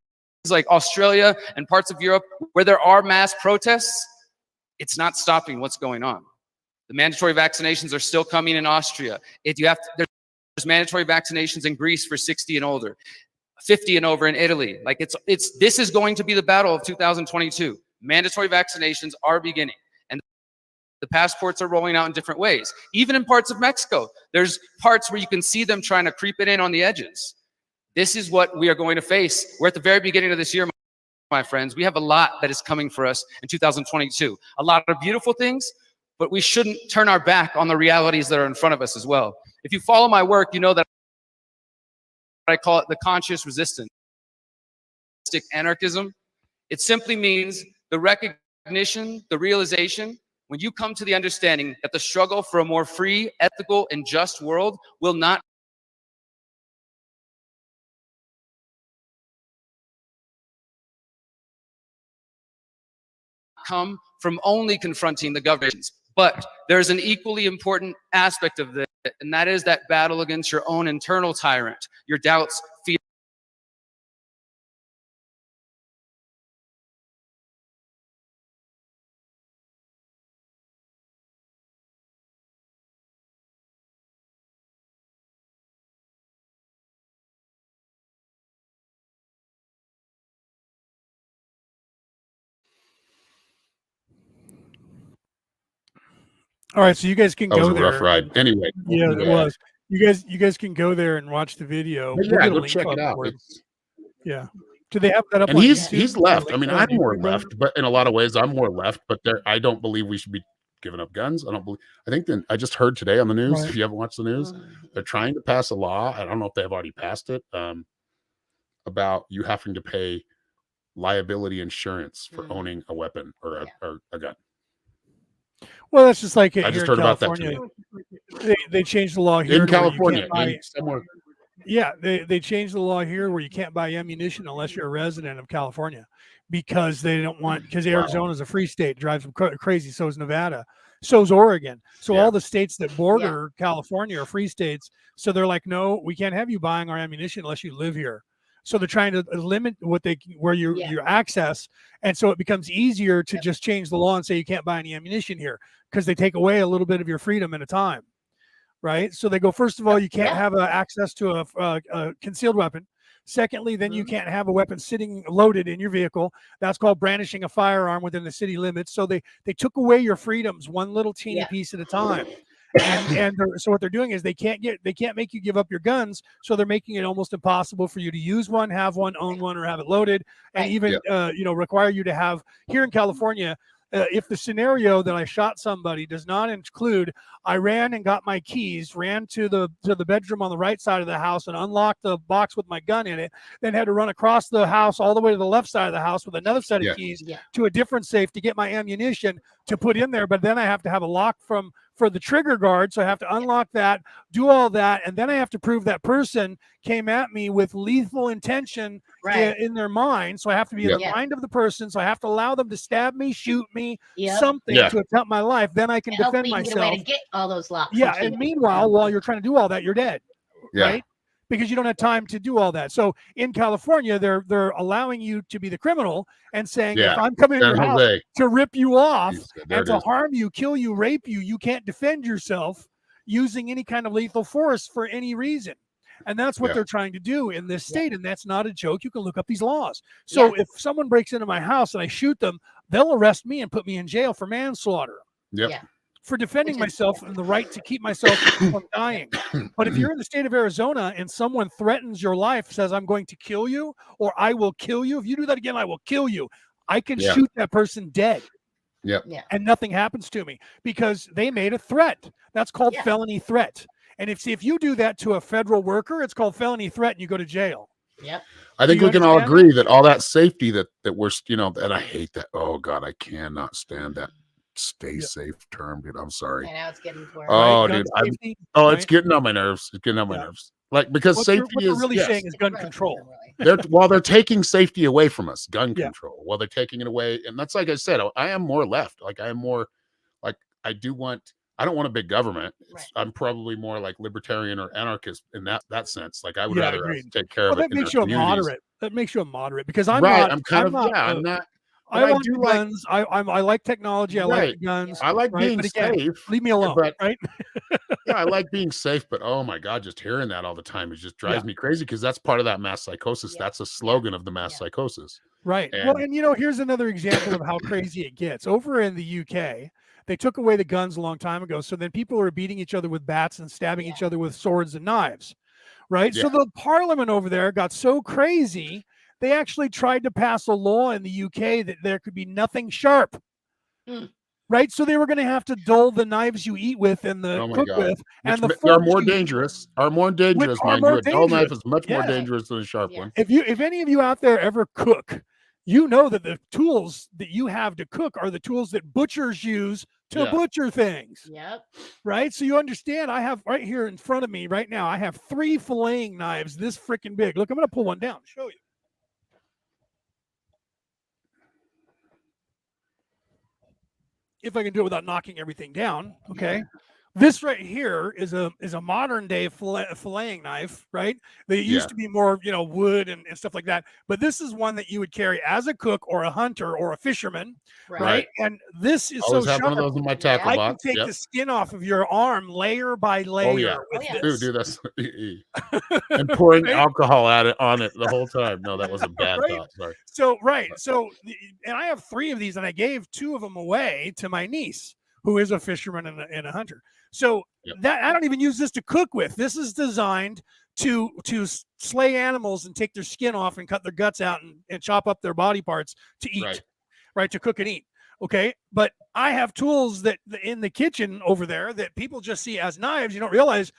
like Australia and parts of Europe where there are mass protests, it's not stopping what's going on. The mandatory vaccinations are still coming in Austria. There's mandatory vaccinations in Greece for 60 and older, 50 and over in Italy. Like this is going to be the battle of 2022. Mandatory vaccinations are beginning, and the passports are rolling out in different ways. Even in parts of Mexico, there's parts where you can see them trying to creep it in on the edges. This is what we are going to face. We're at the very beginning of this year, my friends. We have a lot that is coming for us in 2022. A lot of beautiful things, but we shouldn't turn our back on the realities that are in front of us as well. If you follow my work, you know that I call it the conscious resistance, anarchism. It simply means the recognition, the realization, when you come to the understanding that the struggle for a more free, ethical, and just world will not come from only confronting the governments. But there's an equally important aspect of this, and that is that battle against your own internal tyrant, your doubts, fears. All right, so you guys can That was go a there. rough ride. Anyway. Yeah, it was. You guys can go there and watch the video. But We'll yeah, get a go link check up it out. for it. It's, Yeah. Do they have that up and on he's YouTube? left. I Link mean, on I'm more YouTube, brother? left, but in a lot of ways, I'm more left. But I don't believe we should be giving up guns. I think that I just heard today on the news. Right. If you haven't watched the news, they're trying to pass a law. I don't know if they have already passed it. About you having to pay liability insurance for owning a weapon or a gun. Well, that's just like I here just in heard about that California. They changed the law here In to where you California, can't buy- in somewhere. Yeah, they changed the law here where you can't buy ammunition unless you're a resident of California, because they don't want, because Arizona is a free state, drives them crazy. So is Nevada, so is Oregon. So Yeah. all the states that border California are free states. So they're like, no, we can't have you buying our ammunition unless you live here. So they're trying to limit your access, and so it becomes easier to just change the law and say you can't buy any ammunition here, because they take away a little bit of your freedom at a time. Right. So they go, first of all, you can't have access to a concealed weapon. Secondly, then you can't have a weapon sitting loaded in your vehicle. That's called brandishing a firearm within the city limits. So they took away your freedoms one little teeny piece at a time. So what they're doing is they can't make you give up your guns. So they're making it almost impossible for you to use one, have one, own one, or have it loaded, and even require you to have, here in California, if the scenario that I shot somebody does not include I ran and got my keys, ran to the bedroom on the right side of the house and unlocked the box with my gun in it, then had to run across the house all the way to the left side of the house with another set of Yeah. keys Yeah. to a different safe to get my ammunition to put in there. But then I have to have a lock for the trigger guard, so I have to unlock that, do all that, and then I have to prove that person came at me with lethal intention Right. in their mind. So I have to be in the Yeah. mind of the person. So I have to allow them to stab me, shoot me, Yep. something Yeah. to attempt my life. Then I can defend Hopefully you can get a way myself. to get all those locks. Yeah, keys. and meanwhile, while you're trying to do all that, you're dead, Yeah. right? Because you don't have time to do all that. So in California, they're allowing you to be the criminal and saying, if Yeah. I'm coming in San your house Jose. to rip you off There and it to is. harm you, kill you, rape you, you can't defend yourself using any kind of lethal force for any reason. And that's what Yeah. they're trying to do in this Yeah. state. And that's not a joke. You can look up these laws. So if someone breaks into my house and I shoot them, they'll arrest me and put me in jail for manslaughter. Yep. Yeah. For defending Which is- myself and the right to keep myself from dying. But if you're in the state of Arizona and someone threatens your life, says, I'm going to kill you or I will kill you. If you do that again, I will kill you. I can Yeah. shoot that person dead Yeah. and nothing happens to me because they made a threat. That's called Yeah. felony threat. And if you do that to a federal worker, it's called felony threat and you go to jail. Yep. I think Do you we can all understand agree that all that safety that we're, and I hate that. Oh God, I cannot stand that stay Yeah. safe term, dude. I'm sorry. I know it's getting to where. Oh, Gun dude, I'm- safety, It's right? getting on my nerves. It's getting on my Yeah. nerves. Like, because What safety they're is really yes. saying is gun Right, control. really. They're taking safety away from us, gun Yeah. control. While they're taking it away, and that's like I said, I am more left. Like I am more, like I don't want a big government. Right. I'm probably more like libertarian or anarchist in that sense. Like I would Yeah, rather us agreed. take care Well, of it. that in makes our you a communities. moderate. That makes you a moderate because I'm right. not. I'm kind I'm of not, yeah. I'm not. I but I want do the like- guns. I like technology. I like Right. the guns. I like right? being But again, safe. leave me alone. but- right? Yeah, I like being safe, but oh my God, just hearing that all the time, it just drives me crazy because that's part of that mass psychosis. Yeah. That's a slogan of the mass Yeah. psychosis. Right. Well, And- and here's another example of how crazy it gets. Over in the UK, they took away the guns a long time ago. So then people are beating each other with bats and stabbing each other with swords and knives. Right. So Yeah. the parliament over there got so crazy, they actually tried to pass a law in the UK that there could be nothing sharp. Mm. Right. So they were going to have to dull the knives you eat with and the Oh my cook God. with. And the Which are forks more you- dangerous. Are more dangerous, are mind more you. A dull knife dangerous. is much more Yeah. dangerous than a sharp Yeah. one. If any of you out there ever cook, you know that the tools that you have to cook are the tools that butchers use to Yeah. butcher things, Yep. right? So you understand, I have right here in front of me right now, I have 3 filleting knives this freaking big. Look, I'm going to pull one down and show you. If I can do it without knocking everything down, okay? This right here is a modern day filleting knife, right? They used Yeah. to be more, wood and stuff like that. But this is one that you would carry as a cook or a hunter or a fisherman, Right. right? And this is Always so have one of sharp. those in my tackle I can box. take Yep. the skin off of your arm layer by layer yeah. with Oh, yeah. this. Dude, that's and pouring Right? alcohol on it the whole time. No, that was a bad Right? thought. Sorry. So and I have 3 of these, and I gave 2 of them away to my niece, who is a fisherman and a hunter. So Yep. that I don't even use this to cook with. This is designed to slay animals and take their skin off and cut their guts out and chop up their body parts to eat, right? To cook and eat. Okay, but I have tools that in the kitchen over there that people just see as knives. You don't realize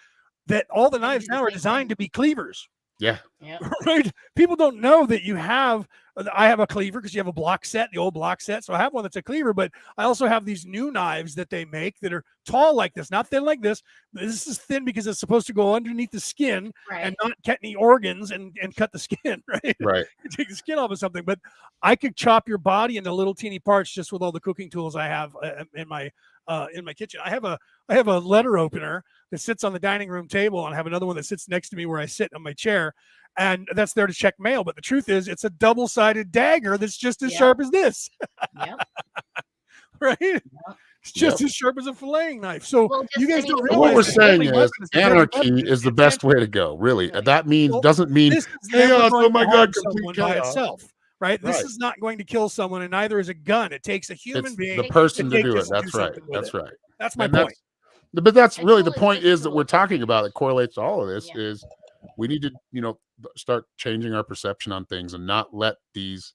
that all the They knives do the now are same designed thing. to be cleavers. Yeah. Yep. Right? People don't know that you have. I have a cleaver because you have a block set, the old block set. So I have one that's a cleaver, but I also have these new knives that they make that are tall like this, not thin like this. This is thin because it's supposed to go underneath the skin Right. and not cut any organs and cut the skin, right? Right. Take the skin off of something. But I could chop your body into little teeny parts just with all the cooking tools I have in my kitchen. I have a letter opener that sits on the dining room table, and I have another one that sits next to me where I sit on my chair, and that's there to check mail. But the truth is, it's a double-sided dagger that's just as Yeah. sharp as this, Yep. right? It's just as sharp as a filleting knife. So Well, you just, guys I mean, don't But realize what we're that the saying only is weapon the very anarchy weapon is the intent. best way to go. Really, Really. that means Well, doesn't mean This is chaos. never Oh going my to God, harm complete someone by chaos. itself, right? This Right. is not going to kill someone, and neither is a gun. It takes a human it's being. the person to take do this it. and do That's right. something with That's it. right. That's my And point. But that's I really the totally point agree is that with we're what- talking about that correlates to all of this Yeah. is we need to, start changing our perception on things and not let these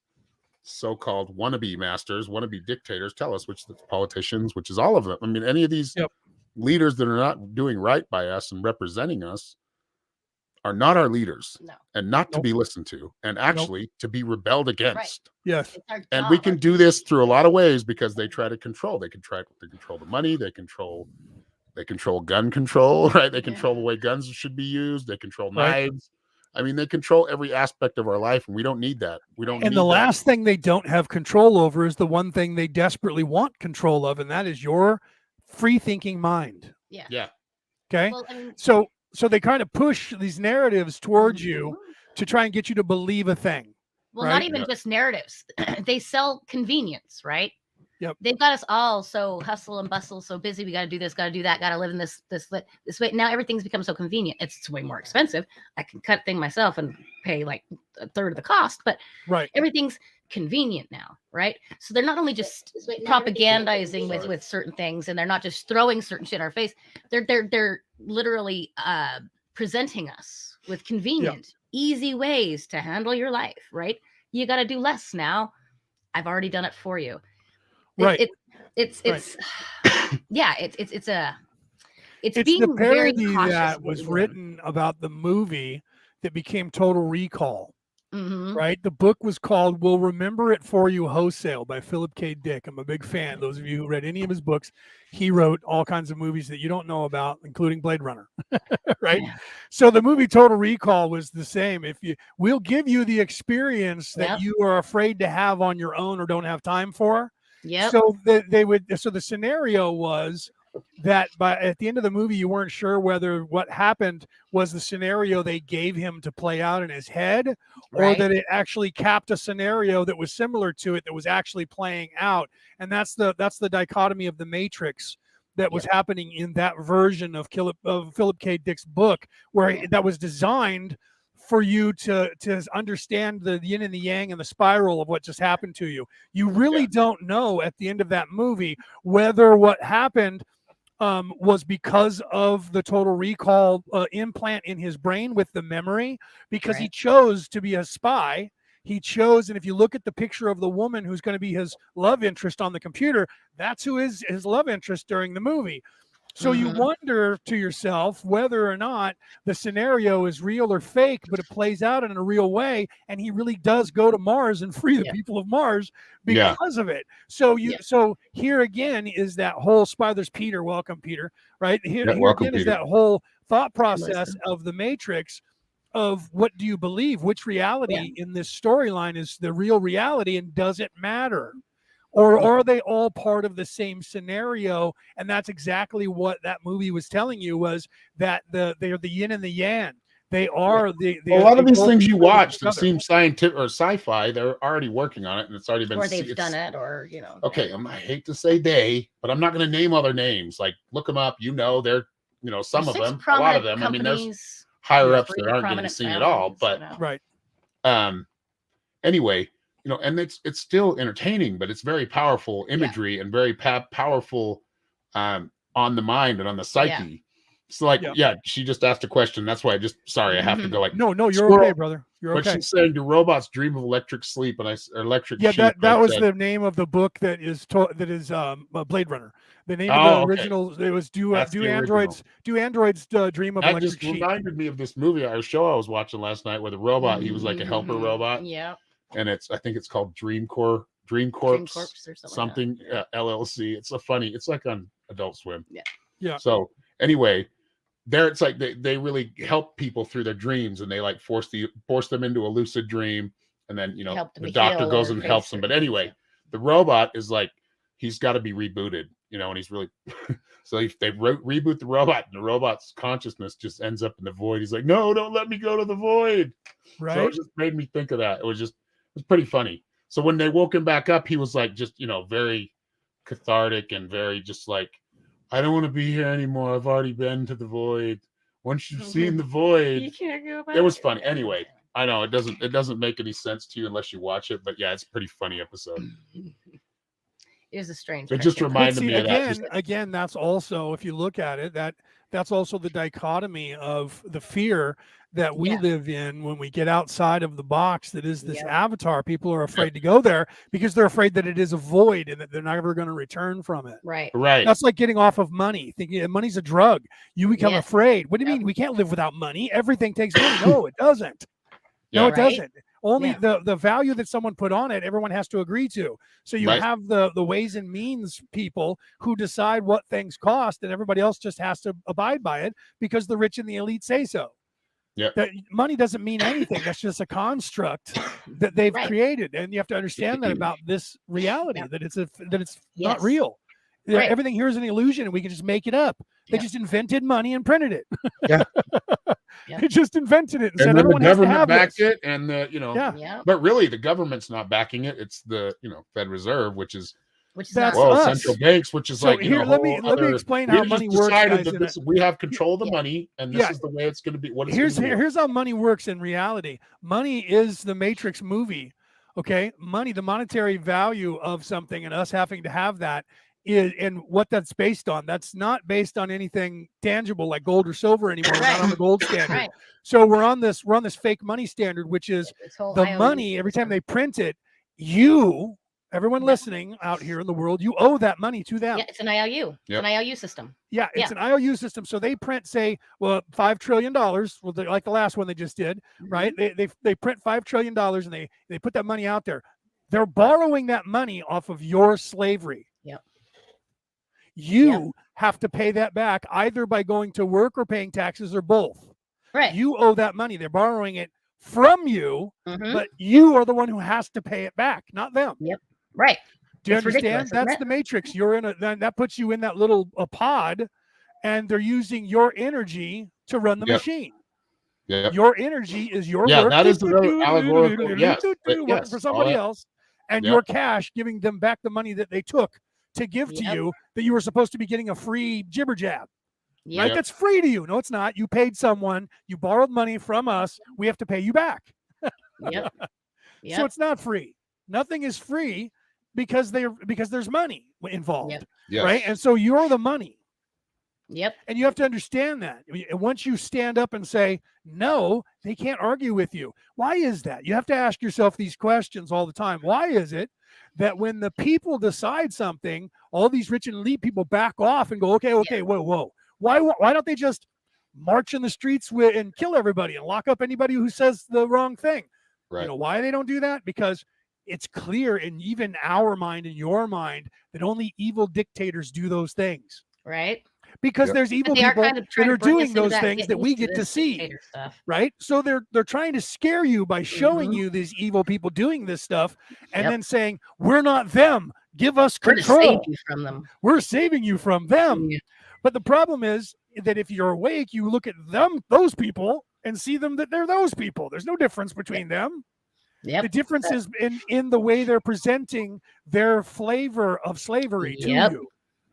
so-called wannabe masters, wannabe dictators tell us, which the politicians, which is all of them. I mean, any of these Yep. leaders that are not doing right by us and representing us are not our leaders, No. and not to Nope. be listened to, and actually to be rebelled against. Yes. It's our And we job, can our do this through a lot of ways because they try to control. They control the money. They control gun control, right? They Yeah. control the way guns should be used. They control Right. knives. I mean, they control every aspect of our life, and we don't need that. We don't. And need the that. last thing they don't have control over is the one thing they desperately want control of, and that is your free thinking mind. Yeah. Yeah. Okay. Well, I mean, So they kind of push these narratives towards you to try and get you to believe a thing. well, right? not even Yeah. just narratives. They sell convenience, right? Yep. They've got us all so hustle and bustle, so busy. We got to do this, got to do that, got to live in this way. Now everything's become so convenient. It's way more expensive. I can cut thing myself and pay like a third of the cost, but Right. everything's convenient now, right? So they're not only just propagandizing with certain things, and they're not just throwing certain shit in our face. They're literally presenting us with convenient, easy ways to handle your life, right? You got to do less now. I've already done it for you. Right. It's yeah, it's It's being the very parody cautious that with what was you're doing. written about the movie that became Total Recall. Mhm. Right. The book was called "We'll Remember It For You Wholesale" by Philip K. Dick. I'm a big fan. Those of you who read any of his books, he wrote all kinds of movies that you don't know about, including Blade Runner. Right. Yeah. So the movie Total Recall was the same. We'll give you the experience that Yep. you are afraid to have on your own or don't have time for. Yep. So so the scenario was that at the end of the movie, you weren't sure whether what happened was the scenario they gave him to play out in his head, or Right. that it actually capped a scenario that was similar to it that was actually playing out. And that's the dichotomy of the Matrix that was happening in that version of Philip K. Dick's book, where that was designed for you to understand the yin and the yang and the spiral of what just happened to you. You really don't know at the end of that movie whether what happened was because of the Total Recall implant in his brain with the memory, because he Right. chose to be a spy. He chose, and if you look at the picture of the woman who's going to be his love interest on the computer, that's who is his love interest during the movie. So you Mhm. wonder to yourself whether or not the scenario is real or fake, but it plays out in a real way, and he really does go to Mars and free the Yeah. people of Mars Yeah. because of it. So Yeah. so here again is that whole spy. There's Peter. Welcome, Peter. Right here, Yeah, here welcome, again is Peter. that whole thought process Listen. of the Matrix. Of what do you believe? Which reality in this storyline is the real reality, and does it matter? Or are they all part of the same scenario? And that's exactly what that movie was telling you, was that they're the yin and the yang. They are A lot of they these both things you play with watch each that other. seem scientific or sci-fi, they're already working on it, and it's already been. Or they've it's- done it, or Okay, I hate to say they, but I'm not going to name other names. Like, look them up. They're some of There's 6 them, a lot of prominent them. I mean, there's companies, higher ups 3 that aren't getting prominent seen at all. families, But Right. anyway, and it's still entertaining, but it's very powerful imagery and very powerful on the mind and on the psyche. So like, she just asked a question. That's why sorry, I have to go like, No, you're squirrel. okay, brother. You're But okay. she's saying, do robots dream of electric sleep? And electric sheep. that was said, the name of the book that is Blade Runner. The name of Oh, the okay. original, it was do That's the androids dream of that electric just sheep? reminded me of this movie or show I was watching last night where the robot, he was like a helper robot, Yeah. and I think it's called Dream Corps Corpse or something LLC. It's it's like on Adult Swim. Yeah. So anyway, there it's like they really help people through their dreams, and they like force them into a lucid dream, and then Help them the doctor heal goes or and helps face them. it. But anyway, the robot is like, he's got to be rebooted, and he's really so if they reboot the robot, and the robot's consciousness just ends up in the void. He's like, no, don't let me go to the void. Right. So it just made me think of that. It was pretty funny. So when they woke him back up, he was like just very cathartic and very just like, I don't want to be here anymore. I've already been to the void. Once you've seen the void, You can't go back. it was funny. Anyway, I know it doesn't make any sense to you unless you watch it, but yeah, it's a pretty funny episode. It was a strange. It just picture. But reminded see, me of that. again, that's also, if you look at it, that's also the dichotomy of the fear that we Yeah. live in when we get outside of the box that is this Yep. avatar. People are afraid to go there because they're afraid that it is a void and that they're never going to return from it. Right. Right. That's like getting off of money, thinking money's a drug. You become Yes. afraid. What do you Yep. mean we can't live without money? Everything takes money. No, it doesn't. No, Yeah. it Right? doesn't. Only Yeah. the value that someone put on it, everyone has to agree to. So you Right. have the ways and means people who decide what things cost, and everybody else just has to abide by it because the rich and the elite say so. Yep. That money doesn't mean anything. That's just a construct that they've Right. created, and you have to understand that about this reality Yep. that it's not Yes. real. Yeah, Right. everything here is an illusion, and we can just make it up. They Yep. just invented money and printed it. Yeah. Yep. They just invented it and, And said then the everyone has to government have backed this. it, and Yeah. Yeah. but really the government's not backing it. It's the Fed Reserve, which is Which is That's not us. central banks, which is So like here, a let me whole other- explain we how just money works, decided guys. that we have control of the Yeah. money, and this Yeah. is the way it's going to be. What it's Here's gonna be. here's how money works in reality. Money is the Matrix movie. Okay, money, the monetary value of something, and us having to have that is, and what that's based on. That's not based on anything tangible like gold or silver anymore. We're not on the gold standard. Right. So we're on this fake money standard, which is This whole the IOU money. Every time system. they print it, you, everyone Yep. listening out here in the world, you owe that money to them. Yeah, it's an IOU. It's Yep. an IOU system. Yeah, it's an IOU system. So they print, say, well, $5 trillion, well, like the last one they just did, right? They print $5 trillion and they put that money out there. They're borrowing that money off of your slavery. Yep. You have to pay that back either by going to work or paying taxes or both. Right. You owe that money. They're borrowing it from you, Mhm. but you are the one who has to pay it back, not them. Right. Do you It's understand? ridiculous, isn't That's it? the matrix. You're in that puts you in that little pod, and they're using your energy to run the Yep. machine. Yeah. Your energy is your Yeah, work. that is another allegorical. Yes, working yes, for all somebody that. else, and Yep. your cash giving them back the money that they took to give to Yep. you that you were supposed to be getting a free jibber jab. Yep. Right? Yep. That's free to you. No, it's not. You paid someone. You borrowed money from us. We have to pay you back. Yep. So Yep. it's not free. Nothing is free because there's money involved. Yep. Yes. Right? And so you're the money. Yep. And you have to understand that. And once you stand up and say, no, they can't argue with you. Why is that? You have to ask yourself these questions all the time. Why is it that when the people decide something, all these rich and elite people back off and go, okay, whoa. Why don't they just march in the streets and kill everybody and lock up anybody who says the wrong thing? Right. You know why they don't do that? Because it's clear in even our mind and your mind that only evil dictators do those things. Right. Because Yep. there's evil But they are people kind of that trying are to bring us doing into those that, things that we used get to this see, dictator stuff. right? So they're trying to scare you by showing Mhm. you these evil people doing this stuff, and Yep. then saying, "We're not them. Give us We're to save control. you from them. We're saving you from them." Yeah. But the problem is that if you're awake, you look at those people, and see them that they're those people. There's no difference between them. Yep. The difference is in the way they're presenting their flavor of slavery to Yep. you.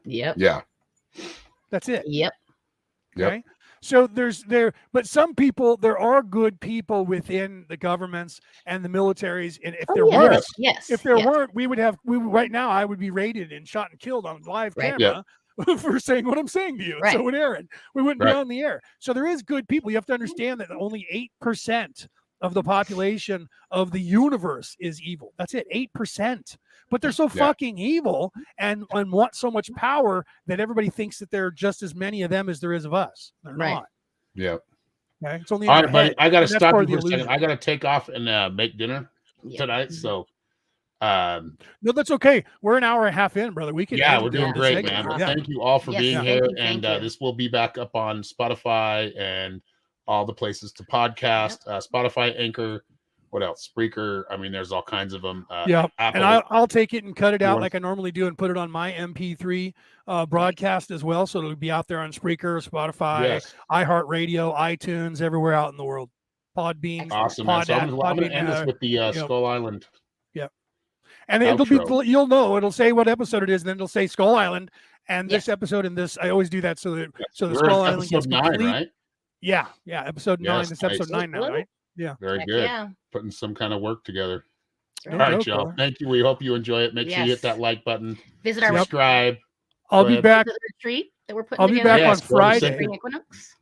Yep. Yeah. That's it. Yep. Yep. Okay. So but some people, there are good people within the governments and the militaries. And if there yeah. weren't, Yes. if there yes. weren't, right now, I would be raided and shot and killed on live Right. camera for saying what I'm saying to you. Right. So would Aaron. We wouldn't Right. be on the air. So there is good people. You have to understand that only 8% of the population of the universe is evil. That's it, 8%. But they're so Yeah. fucking evil and want so much power that everybody thinks that there are just as many of them as there is of us. They're Right. not. Yeah. Okay. It's only in All your right, buddy. head, I got to and that's stop part you of for a the second. illusion. I got to take off and make dinner Yeah. tonight. So, No, that's okay. We're an hour and a half in, brother. We can. yeah, end we're doing this great, segment. man. Yeah. Thank you all for Yes, being thank here. you, thank And you. this will be back up on Spotify and all the places to podcast. Spotify, Anchor, what else? Spreaker. I mean, there's all kinds of them. Yeah, Apple. and I'll take it and cut it out Yours. like I normally do and put it on my MP3 broadcast as well. So it'll be out there on Spreaker, Spotify, Yes. iHeartRadio, iTunes, everywhere out in the world. Podbean. Awesome, man. So I'm going to end this with the Skull Island. And it'll outro. be, you'll know, it'll say what episode it is, and then it'll say Skull Island. And this episode and this, I always do that so that the We're Skull in Island gets episode 9, complete. right? Yeah, episode 9. Yes, This episode nice. 9 now, right? Very Heck good. yeah. Putting some kind of work together. That's All right. right, joke, Joe. brother. Thank you. We hope you enjoy it. Make sure you hit Yes. that like button. Visit our Yep. Subscribe. I'll Go be ahead. back. visit the retreat that we're putting I'll be together. back on Yes, go to Friday. Sacred- Spring Equinox.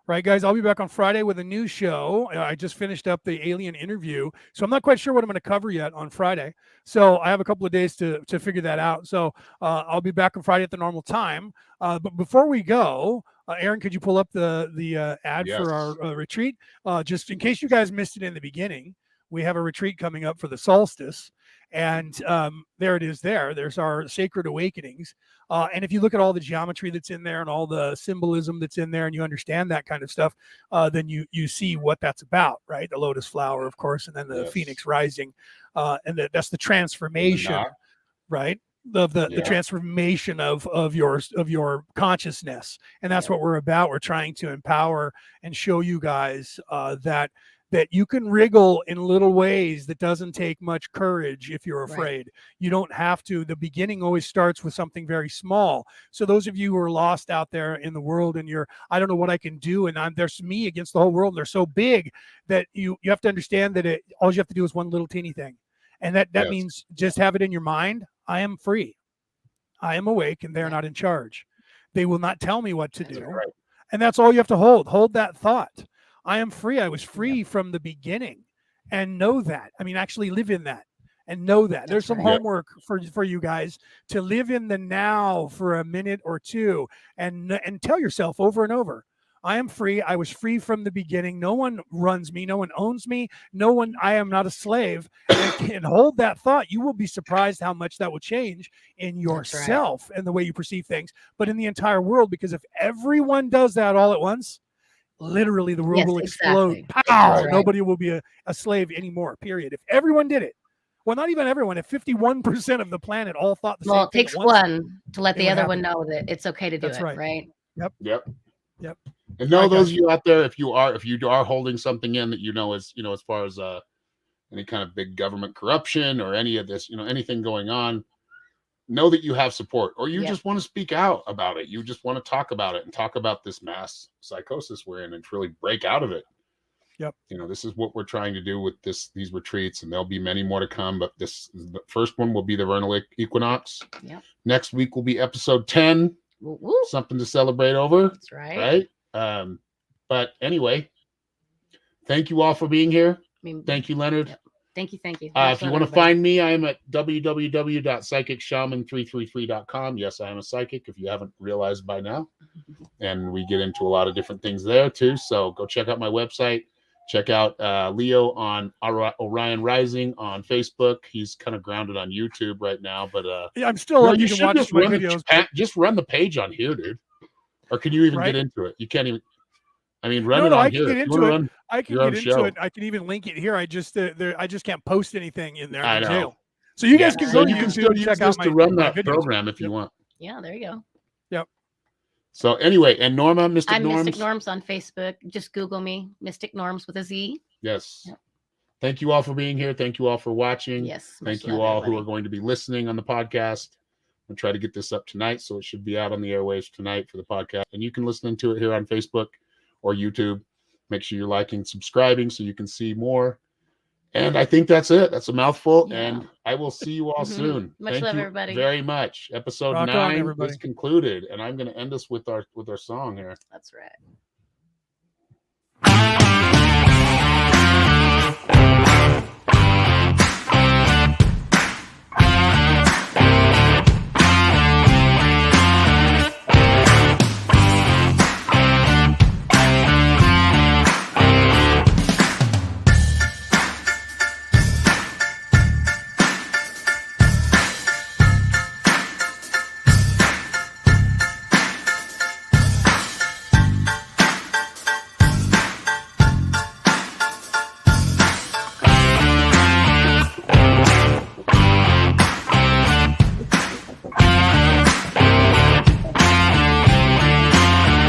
Right, guys, I'll be back on Friday with a new show. I just finished up the alien interview, so I'm not quite sure what I'm going to cover yet on Friday. So I have a couple of days to figure that out. So I'll be back on Friday at the normal time. But before we go, Aaron, could you pull up the ad Yes. for our retreat? Just in case you guys missed it in the beginning, we have a retreat coming up for the solstice. And there it is there. There's our Sacred Awakenings. And if you look at all the geometry that's in there and all the symbolism that's in there and you understand that kind of stuff, then you see what that's about, right? The lotus flower, of course, and then the Yes. phoenix rising. And that's the transformation, knot. right? The Yeah. transformation of your consciousness. And that's Yep. what we're about. We're trying to empower and show you guys that you can wriggle in little ways that doesn't take much courage if you're Right. afraid. You don't have to. The beginning always starts with something very small. So those of you who are lost out there in the world and I don't know what I can do, and there's me against the whole world, and they're so big that you have to understand that all you have to do is one little teeny thing. And that Yes. means just have it in your mind. I am free. I am awake and they're Yeah. not in charge. They will not tell me what to That's do. right. And that's all you have to hold. Hold that thought. I am free. I was free from the beginning, and know that. I mean, actually live in that and know that. There's That's some right. Yeah. homework for you guys to live in the now for a minute or two and tell yourself over and over, I am free. I was free from the beginning. No one runs me. No one owns me. I am not a slave. And hold that thought. You will be surprised how much that will change in right. yourself and the way you perceive things, but in the entire world, because if everyone does that all at once, literally the world Yes, will explode. exactly. Pow! Right. Nobody will be a slave anymore, period. If everyone did it, well, not even everyone, if 51% of the planet all thought the Well, same it thing takes at once, one to let it the would other happen. one know that it's okay to do That's it, right. right? Yep. Yep. And know All right, those guys. of you out there, if you are holding something in that as far as any kind of big government corruption or any of this, anything going on, know that you have support, or you Yep. just want to speak out about it. You just want to talk about it and talk about this mass psychosis we're in and really break out of it. Yep. This is what we're trying to do with these retreats, and there'll be many more to come. But the first one will be the vernal equinox. Yep. Next week will be episode 10. Woo, woo. Something to celebrate over. That's right. Right. But anyway, thank you all for being here. I mean, Thank you, Leonard. Yep. Thank you. If you Much love, want to everybody. find me, I am at www.psychicshaman333.com. Yes, I am a psychic, if you haven't realized by now. And we get into a lot of different things there too. So go check out my website. Check out Leo on Orion Rising on Facebook. He's kind of grounded on YouTube right now, but Yeah, I'm still up. You can should watch just my run videos. just run the page on here, dude. Or can you even Right. get into it? You can't even. I mean, run No, it no, on I can here. get If you into wanna it. run- I can your own get into show. it. I can even link it here. I just can't post anything in there. I I'm in know. jail. So you guys Yeah. can So go to you can YouTube still and use check this out to my run my that videos. program if you Yep. want. Yeah, there you go. So anyway, and Norma, Mystic I'm Norms. Mystic Norms on Facebook. Just Google me, Mystic Norms with a Z. Yes. Yep. Thank you all for being here. Thank you all for watching. Yes. Thank much you love, all who everybody. are going to be listening on the podcast. I'll try to get this up tonight, so it should be out on the airwaves tonight for the podcast. And you can listen to it here on Facebook or YouTube. Make sure you're liking, subscribing, so you can see more. And I think that's it. That's a mouthful. Yeah. And I will see you all Mhm. soon. Much Thank love, you everybody. very much. Episode Rock on, 9 everybody. is concluded, and I'm going to end us with our song here. That's right.